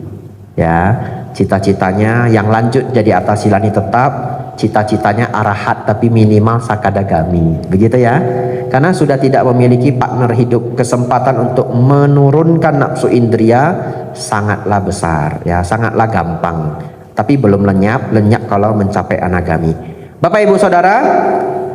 Ya, cita-citanya yang lanjut jadi atasilani tetap, cita-citanya arahat tapi minimal sakadagami. Begitu ya. Karena sudah tidak memiliki partner hidup, kesempatan untuk menurunkan nafsu indria sangatlah besar ya, sangatlah gampang. Tapi belum lenyap kalau mencapai anagami. Bapak Ibu Saudara,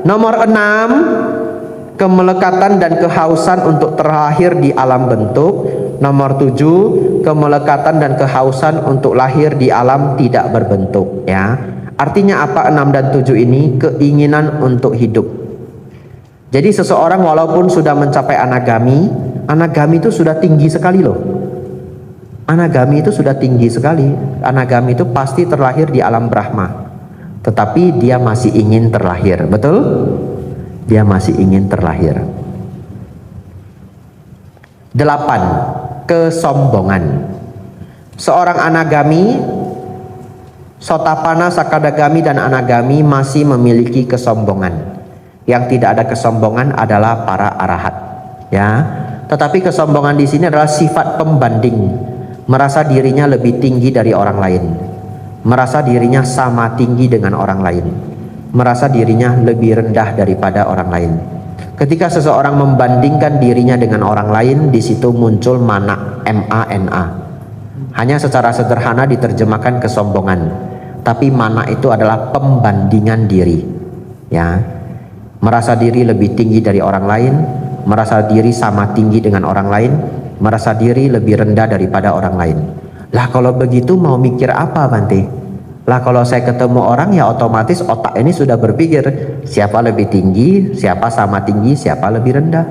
nomor 6 kemelekatan dan kehausan untuk terlahir di alam bentuk. Nomor 7 kemelekatan dan kehausan untuk lahir di alam tidak berbentuk ya. Artinya apa 6 dan 7 ini? Keinginan untuk hidup. Jadi seseorang walaupun sudah mencapai anagami, anagami itu sudah tinggi sekali loh. Anagami itu sudah tinggi sekali. Anagami itu pasti terlahir di alam Brahma. Tetapi dia masih ingin terlahir, betul? Dia masih ingin terlahir. 8. Kesombongan. Seorang anagami, sotapanna, sakadagami dan anagami masih memiliki kesombongan. Yang tidak ada kesombongan adalah para arahat. Ya, tetapi kesombongan di sini adalah sifat pembanding. Merasa dirinya lebih tinggi dari orang lain, merasa dirinya sama tinggi dengan orang lain, merasa dirinya lebih rendah daripada orang lain. Ketika seseorang membandingkan dirinya dengan orang lain, di situ muncul mana, M-A-N-A. Hanya secara sederhana diterjemahkan kesombongan, tapi mana itu adalah pembandingan diri. Ya, merasa diri lebih tinggi dari orang lain, merasa diri sama tinggi dengan orang lain, merasa diri lebih rendah daripada orang lain. Lah kalau begitu mau mikir apa Bante? Lah kalau saya ketemu orang ya otomatis otak ini sudah berpikir siapa lebih tinggi, siapa sama tinggi, siapa lebih rendah.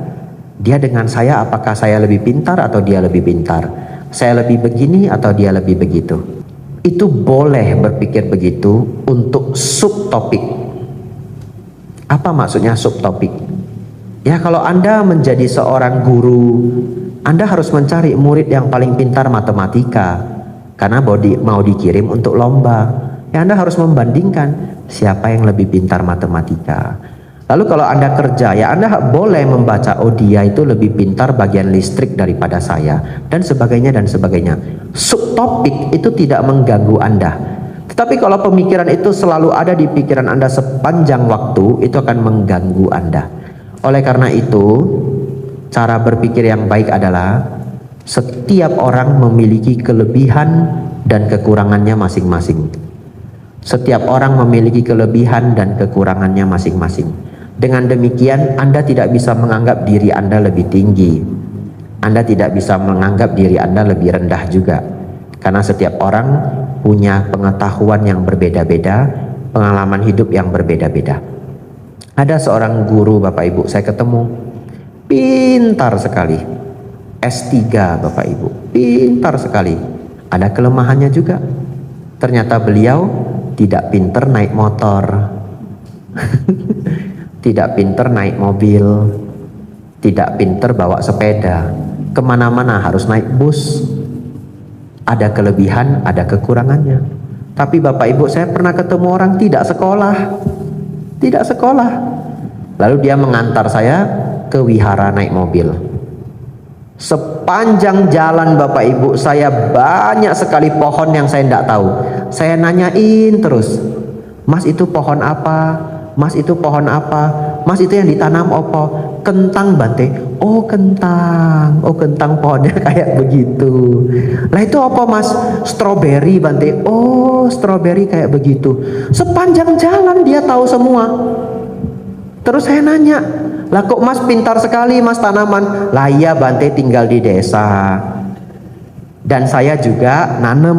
Dia dengan saya, apakah saya lebih pintar atau dia lebih pintar? Saya lebih begini atau dia lebih begitu? Itu boleh berpikir begitu untuk subtopik. Apa maksudnya subtopik? Ya kalau Anda menjadi seorang guru, Anda harus mencari murid yang paling pintar matematika karena mau dikirim untuk lomba. Ya Anda harus membandingkan siapa yang lebih pintar matematika. Lalu kalau Anda kerja, ya Anda boleh membaca, oh dia itu lebih pintar bagian listrik daripada saya, dan sebagainya dan sebagainya. Subtopik itu tidak mengganggu Anda. Tetapi kalau pemikiran itu selalu ada di pikiran Anda sepanjang waktu, itu akan mengganggu Anda. Oleh karena itu, cara berpikir yang baik adalah setiap orang memiliki kelebihan dan kekurangannya masing-masing. Setiap orang memiliki kelebihan dan kekurangannya masing-masing. Dengan demikian, Anda tidak bisa menganggap diri Anda lebih tinggi. Anda tidak bisa menganggap diri Anda lebih rendah juga. Karena setiap orang punya pengetahuan yang berbeda-beda, pengalaman hidup yang berbeda-beda. Ada seorang guru Bapak Ibu, saya ketemu, pintar sekali. S3 Bapak Ibu, pintar sekali. Ada kelemahannya juga. Ternyata beliau tidak pintar naik motor, tidak pintar naik mobil, tidak pintar bawa sepeda. Kemana-mana harus naik bus. Ada kelebihan, ada kekurangannya. Tapi Bapak Ibu, saya pernah ketemu orang tidak sekolah. Tidak sekolah. Lalu dia mengantar saya ke wihara naik mobil. Sepanjang jalan Bapak Ibu, saya banyak sekali pohon yang saya tidak tahu. Saya nanyain terus, Mas itu pohon apa? Mas itu pohon apa? Mas itu yang ditanam apa? Kentang Bante. Oh kentang. Oh kentang pohonnya kayak begitu. Lah itu apa Mas? Stroberi Bante. Oh stroberi kayak begitu. Sepanjang jalan dia tahu semua. Terus saya nanya, lah kok Mas pintar sekali Mas tanaman? Lah iya Bante, tinggal di desa. Dan saya juga nanam.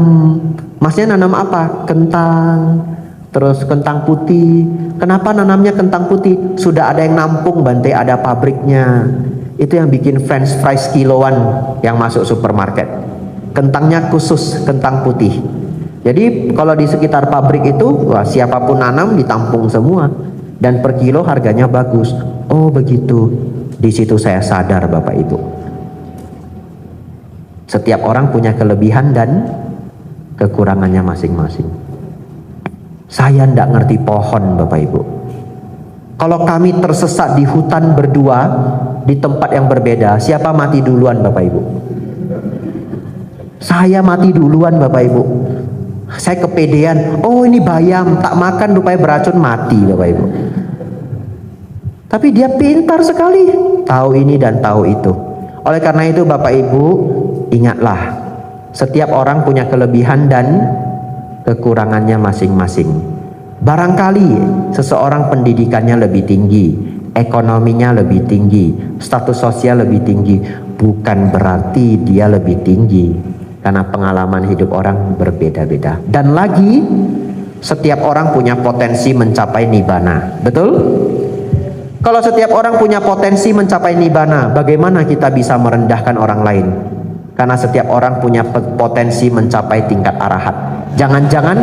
Masnya nanam apa? Kentang. Terus kentang putih. Kenapa nanamnya kentang putih? Sudah ada yang nampung Bante, ada pabriknya. Itu yang bikin french fries kiloan yang masuk supermarket. Kentangnya khusus kentang putih. Jadi kalau di sekitar pabrik itu, wah, siapapun nanam ditampung semua. Dan per kilo harganya bagus. Oh begitu. Di situ saya sadar Bapak Ibu. Setiap orang punya kelebihan dan kekurangannya masing-masing. Saya tidak ngerti pohon Bapak Ibu. Kalau kami tersesat di hutan berdua di tempat yang berbeda, siapa mati duluan Bapak Ibu? Saya mati duluan Bapak Ibu. Saya kepedean, oh ini bayam, tak makan rupanya beracun, mati Bapak Ibu. Tapi dia pintar sekali, tahu ini dan tahu itu. Oleh karena itu Bapak Ibu, ingatlah, setiap orang punya kelebihan dan kekurangannya masing-masing. Barangkali seseorang pendidikannya lebih tinggi, ekonominya lebih tinggi, status sosial lebih tinggi, bukan berarti dia lebih tinggi. Karena pengalaman hidup orang berbeda-beda. Dan lagi, setiap orang punya potensi mencapai nibbana. Betul? Kalau setiap orang punya potensi mencapai nibbana, bagaimana kita bisa merendahkan orang lain? Karena setiap orang punya potensi mencapai tingkat arahat. Jangan-jangan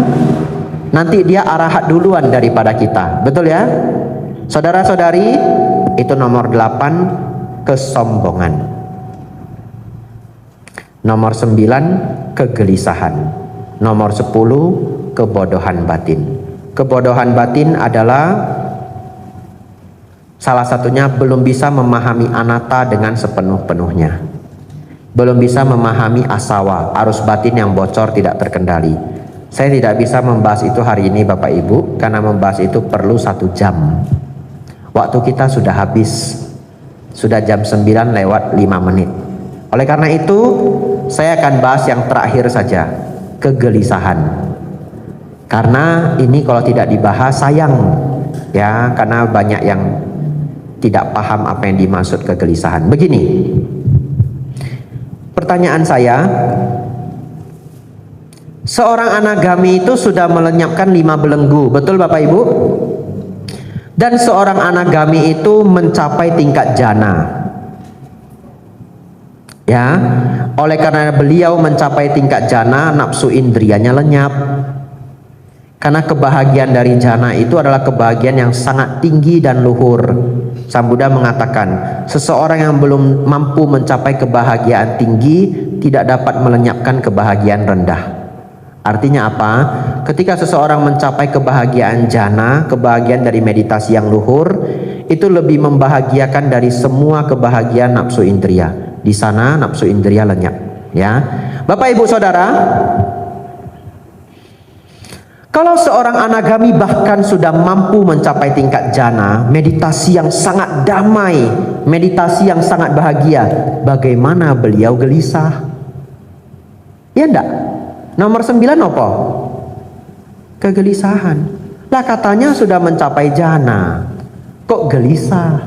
nanti dia arahat duluan daripada kita. Betul ya? Saudara-saudari, itu nomor 8, kesombongan. Nomor 9, kegelisahan. Nomor 10, kebodohan batin. Kebodohan batin adalah salah satunya belum bisa memahami anatta dengan sepenuh-penuhnya. Belum bisa memahami asawa, arus batin yang bocor tidak terkendali. Saya tidak bisa membahas itu hari ini Bapak Ibu, karena membahas itu perlu 1 jam. Waktu kita sudah habis. Sudah jam 9 lewat 5 menit. Oleh karena itu, saya akan bahas yang terakhir saja, kegelisahan. Karena ini kalau tidak dibahas sayang, ya, karena banyak yang tidak paham apa yang dimaksud kegelisahan. Begini, pertanyaan saya, seorang anagami itu sudah melenyapkan 5 belenggu, betul Bapak Ibu? Dan seorang anagami itu mencapai tingkat jana. Ya, oleh karena beliau mencapai tingkat jana, nafsu indrianya lenyap. Karena kebahagiaan dari jana itu adalah kebahagiaan yang sangat tinggi dan luhur. Sang Buddha mengatakan, seseorang yang belum mampu mencapai kebahagiaan tinggi tidak dapat melenyapkan kebahagiaan rendah. Artinya apa? Ketika seseorang mencapai kebahagiaan jana, kebahagiaan dari meditasi yang luhur, itu lebih membahagiakan dari semua kebahagiaan nafsu indria. Di sana nafsu indria lenyap, ya. Bapak Ibu Saudara, kalau seorang anagami bahkan sudah mampu mencapai tingkat jana, meditasi yang sangat damai, meditasi yang sangat bahagia, bagaimana beliau gelisah? Ya enggak? Nomor 9 apa? Kegelisahan. Lah katanya sudah mencapai jana, kok gelisah?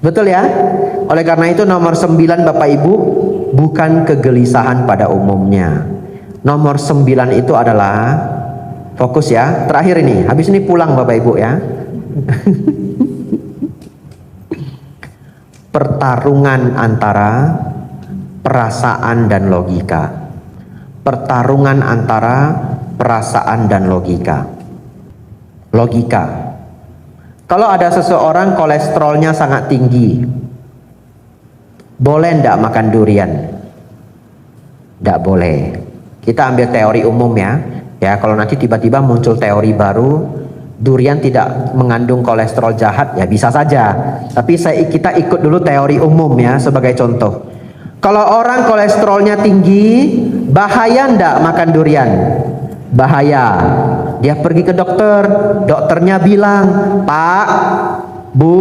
Betul ya? Oleh karena itu nomor 9 Bapak Ibu, bukan kegelisahan pada umumnya. Nomor 9 itu adalah, fokus ya, terakhir ini, habis ini pulang Bapak Ibu ya. pertarungan antara perasaan dan logika. Pertarungan antara perasaan dan logika. Logika. Kalau ada seseorang kolesterolnya sangat tinggi, boleh ndak makan durian? Ndak boleh. Kita ambil teori umum ya. Ya, kalau nanti tiba-tiba muncul teori baru, durian tidak mengandung kolesterol jahat, ya bisa saja. Tapi kita ikut dulu teori umum ya sebagai contoh. Kalau orang kolesterolnya tinggi, bahaya ndak makan durian? Bahaya. Dia pergi ke dokter, dokternya bilang, Pak, Bu,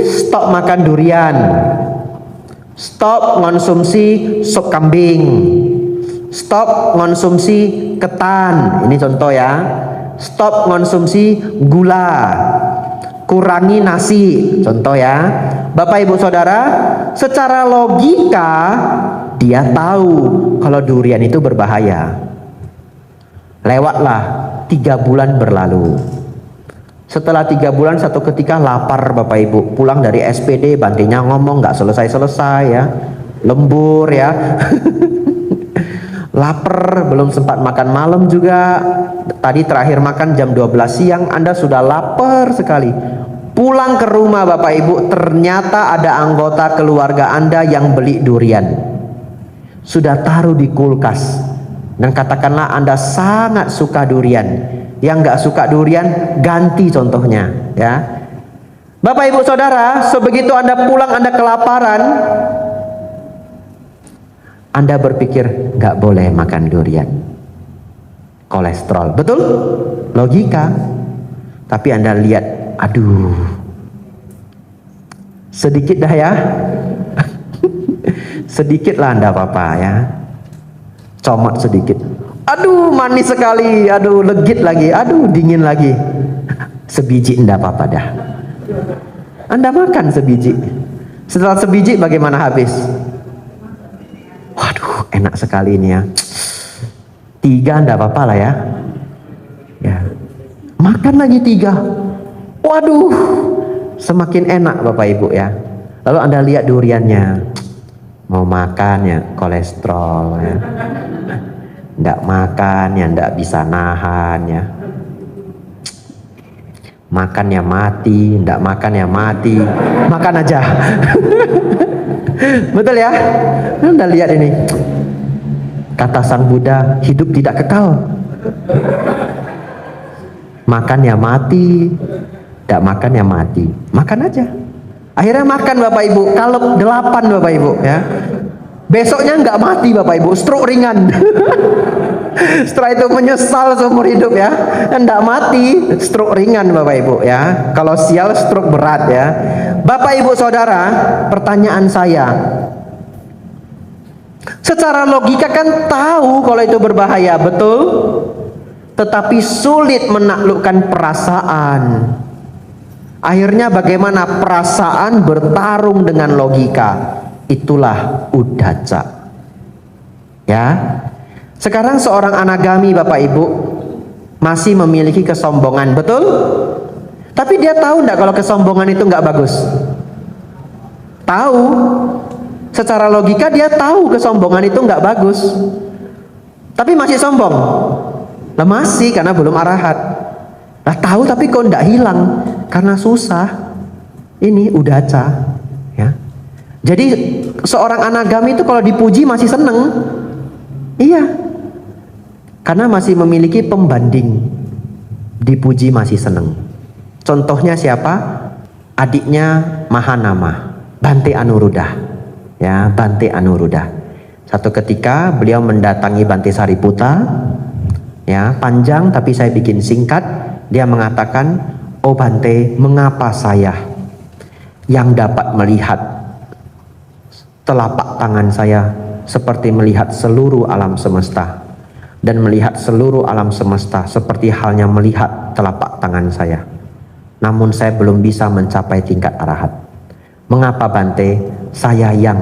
stop makan durian, stop konsumsi sop kambing, stop konsumsi ketan, ini contoh ya, stop konsumsi gula, kurangi nasi, contoh ya. Bapak Ibu Saudara, secara logika dia tahu kalau durian itu berbahaya. Lewatlah 3 bulan berlalu. Setelah 3 bulan, satu ketika lapar Bapak Ibu, pulang dari SPD, Bantenya ngomong nggak selesai-selesai ya, lembur ya. Lapar, belum sempat makan malam juga. Tadi terakhir makan jam 12 siang, Anda sudah lapar sekali. Pulang ke rumah Bapak Ibu, ternyata ada anggota keluarga Anda yang beli durian, sudah taruh di kulkas. Dan katakanlah Anda sangat suka durian, yang nggak suka durian ganti contohnya ya. Bapak Ibu Saudara, sebegitu Anda pulang, Anda kelaparan, Anda berpikir nggak boleh makan durian, kolesterol, betul? Logika. Tapi Anda lihat, aduh, sedikit dah ya. Sedikitlah Anda apa-apa ya, comot sedikit, aduh manis sekali, aduh legit lagi, aduh dingin lagi. Sebiji enggak apa-apa dah. Anda makan sebiji. Setelah sebiji bagaimana habis? Waduh enak sekali ini ya. 3 enggak apa-apa lah ya. Ya. Makan lagi 3. Waduh, semakin enak Bapak Ibu ya. Lalu Anda lihat duriannya, mau makan ya kolesterol ya. Nggak makan ya nggak bisa nahan ya. Makan ya mati, nggak makan ya mati. Makan aja. Betul ya? Anda lihat ini. Kata Sang Buddha, hidup tidak kekal. Makan ya mati, nggak makan ya mati. Makan aja. Akhirnya makan Bapak Ibu, kalau 8 Bapak Ibu ya. Besoknya nggak mati Bapak Ibu, stroke ringan. Setelah itu menyesal seumur hidup ya. Nggak mati, stroke ringan Bapak Ibu ya. Kalau sial, stroke berat ya. Bapak Ibu Saudara, pertanyaan saya, secara logika kan tahu kalau itu berbahaya, betul? Tetapi sulit menaklukkan perasaan. Akhirnya bagaimana? Perasaan bertarung dengan logika. Itulah uddhacca. Ya. Sekarang seorang anagami Bapak Ibu masih memiliki kesombongan, betul? Tapi dia tahu enggak kalau kesombongan itu enggak bagus? Tahu. Secara logika dia tahu kesombongan itu enggak bagus. Tapi masih sombong. Lah masih, karena belum arahat. Lah tahu tapi kok enggak hilang, karena susah. Ini uddhacca, ya. Jadi seorang anagami itu kalau dipuji masih seneng. Iya. Karena masih memiliki pembanding. Dipuji masih seneng. Contohnya siapa? Adiknya Mahanama, Bante Anuruddha. Ya, Bante Anuruddha. Satu ketika beliau mendatangi Bante Sariputta. Ya, panjang tapi saya bikin singkat. Dia mengatakan, "Oh Bante, mengapa saya yang dapat melihat telapak tangan saya seperti melihat seluruh alam semesta, dan melihat seluruh alam semesta seperti halnya melihat telapak tangan saya, namun saya belum bisa mencapai tingkat arahat? Mengapa Bante, saya yang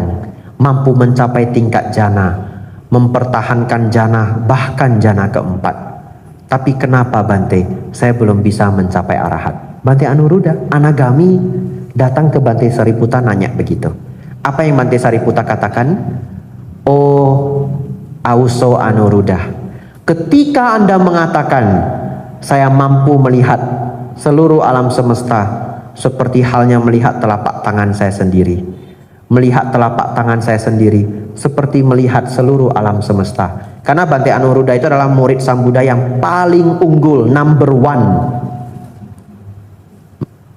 mampu mencapai tingkat jana, mempertahankan jana, bahkan jana keempat, tapi kenapa Bante, saya belum bisa mencapai arahat?" Bante Anuruddha, anagami, datang ke Bante Sariputta nanya begitu. Apa yang Bante Sariputta katakan? Oh Auso Anuruddha, ketika Anda mengatakan saya mampu melihat seluruh alam semesta seperti halnya melihat telapak tangan saya sendiri, melihat telapak tangan saya sendiri seperti melihat seluruh alam semesta. Karena Bante Anuruddha itu adalah murid Sang Buddha yang paling unggul, number one,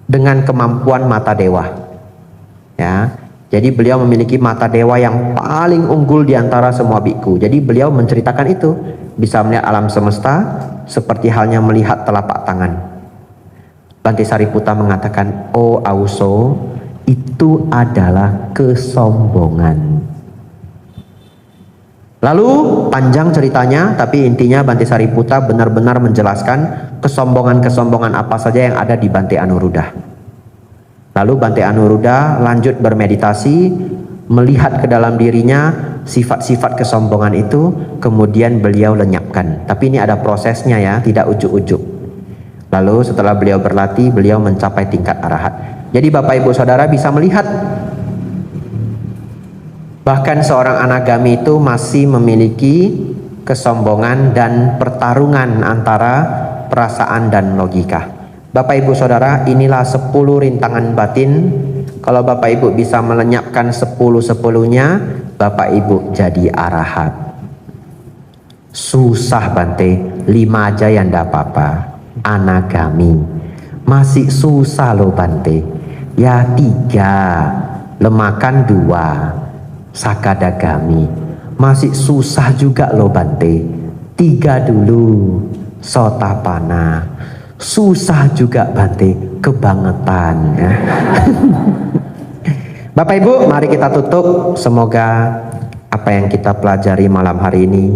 dengan kemampuan mata dewa. Ya, jadi beliau memiliki mata dewa yang paling unggul di antara semua biku. Jadi beliau menceritakan itu, bisa melihat alam semesta seperti halnya melihat telapak tangan. Bante Sariputta mengatakan, oh Auso, itu adalah kesombongan. Lalu panjang ceritanya, tapi intinya Bante Sariputta benar-benar menjelaskan kesombongan-kesombongan apa saja yang ada di Bante Anuruddha. Lalu Bante Anuruddha lanjut bermeditasi, melihat ke dalam dirinya sifat-sifat kesombongan itu, kemudian beliau lenyapkan. Tapi ini ada prosesnya ya, tidak ujuk-ujuk. Lalu setelah beliau berlatih, beliau mencapai tingkat arahat. Jadi Bapak Ibu Saudara bisa melihat, bahkan seorang anagami itu masih memiliki kesombongan dan pertarungan antara perasaan dan logika. Bapak Ibu Saudara, inilah 10 rintangan batin. Kalau Bapak Ibu bisa melenyapkan 10-10-nya, Bapak Ibu jadi arahat. Susah Bante, 5 aja yang enggak apa-apa. Anagami masih susah loh Bante. Ya 3, lemakan 2. Sakadagami masih susah juga loh Bante. 3 dulu. Sotapana susah juga Bante, kebangetan ya. Bapak Ibu, mari kita tutup. Semoga apa yang kita pelajari malam hari ini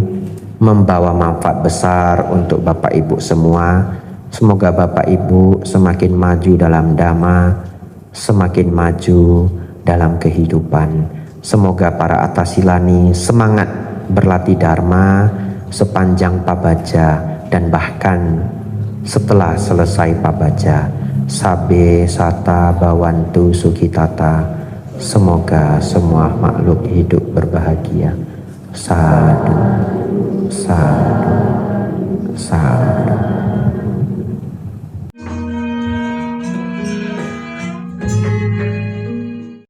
membawa manfaat besar untuk Bapak Ibu semua. Semoga Bapak Ibu semakin maju dalam dhamma, semakin maju dalam kehidupan. Semoga para atasilani semangat berlatih dharma sepanjang pabaja dan bahkan setelah selesai pabaja. Sabe sata bawantu sukitata. Semoga semua makhluk hidup berbahagia. Sadu, sadu, sadu.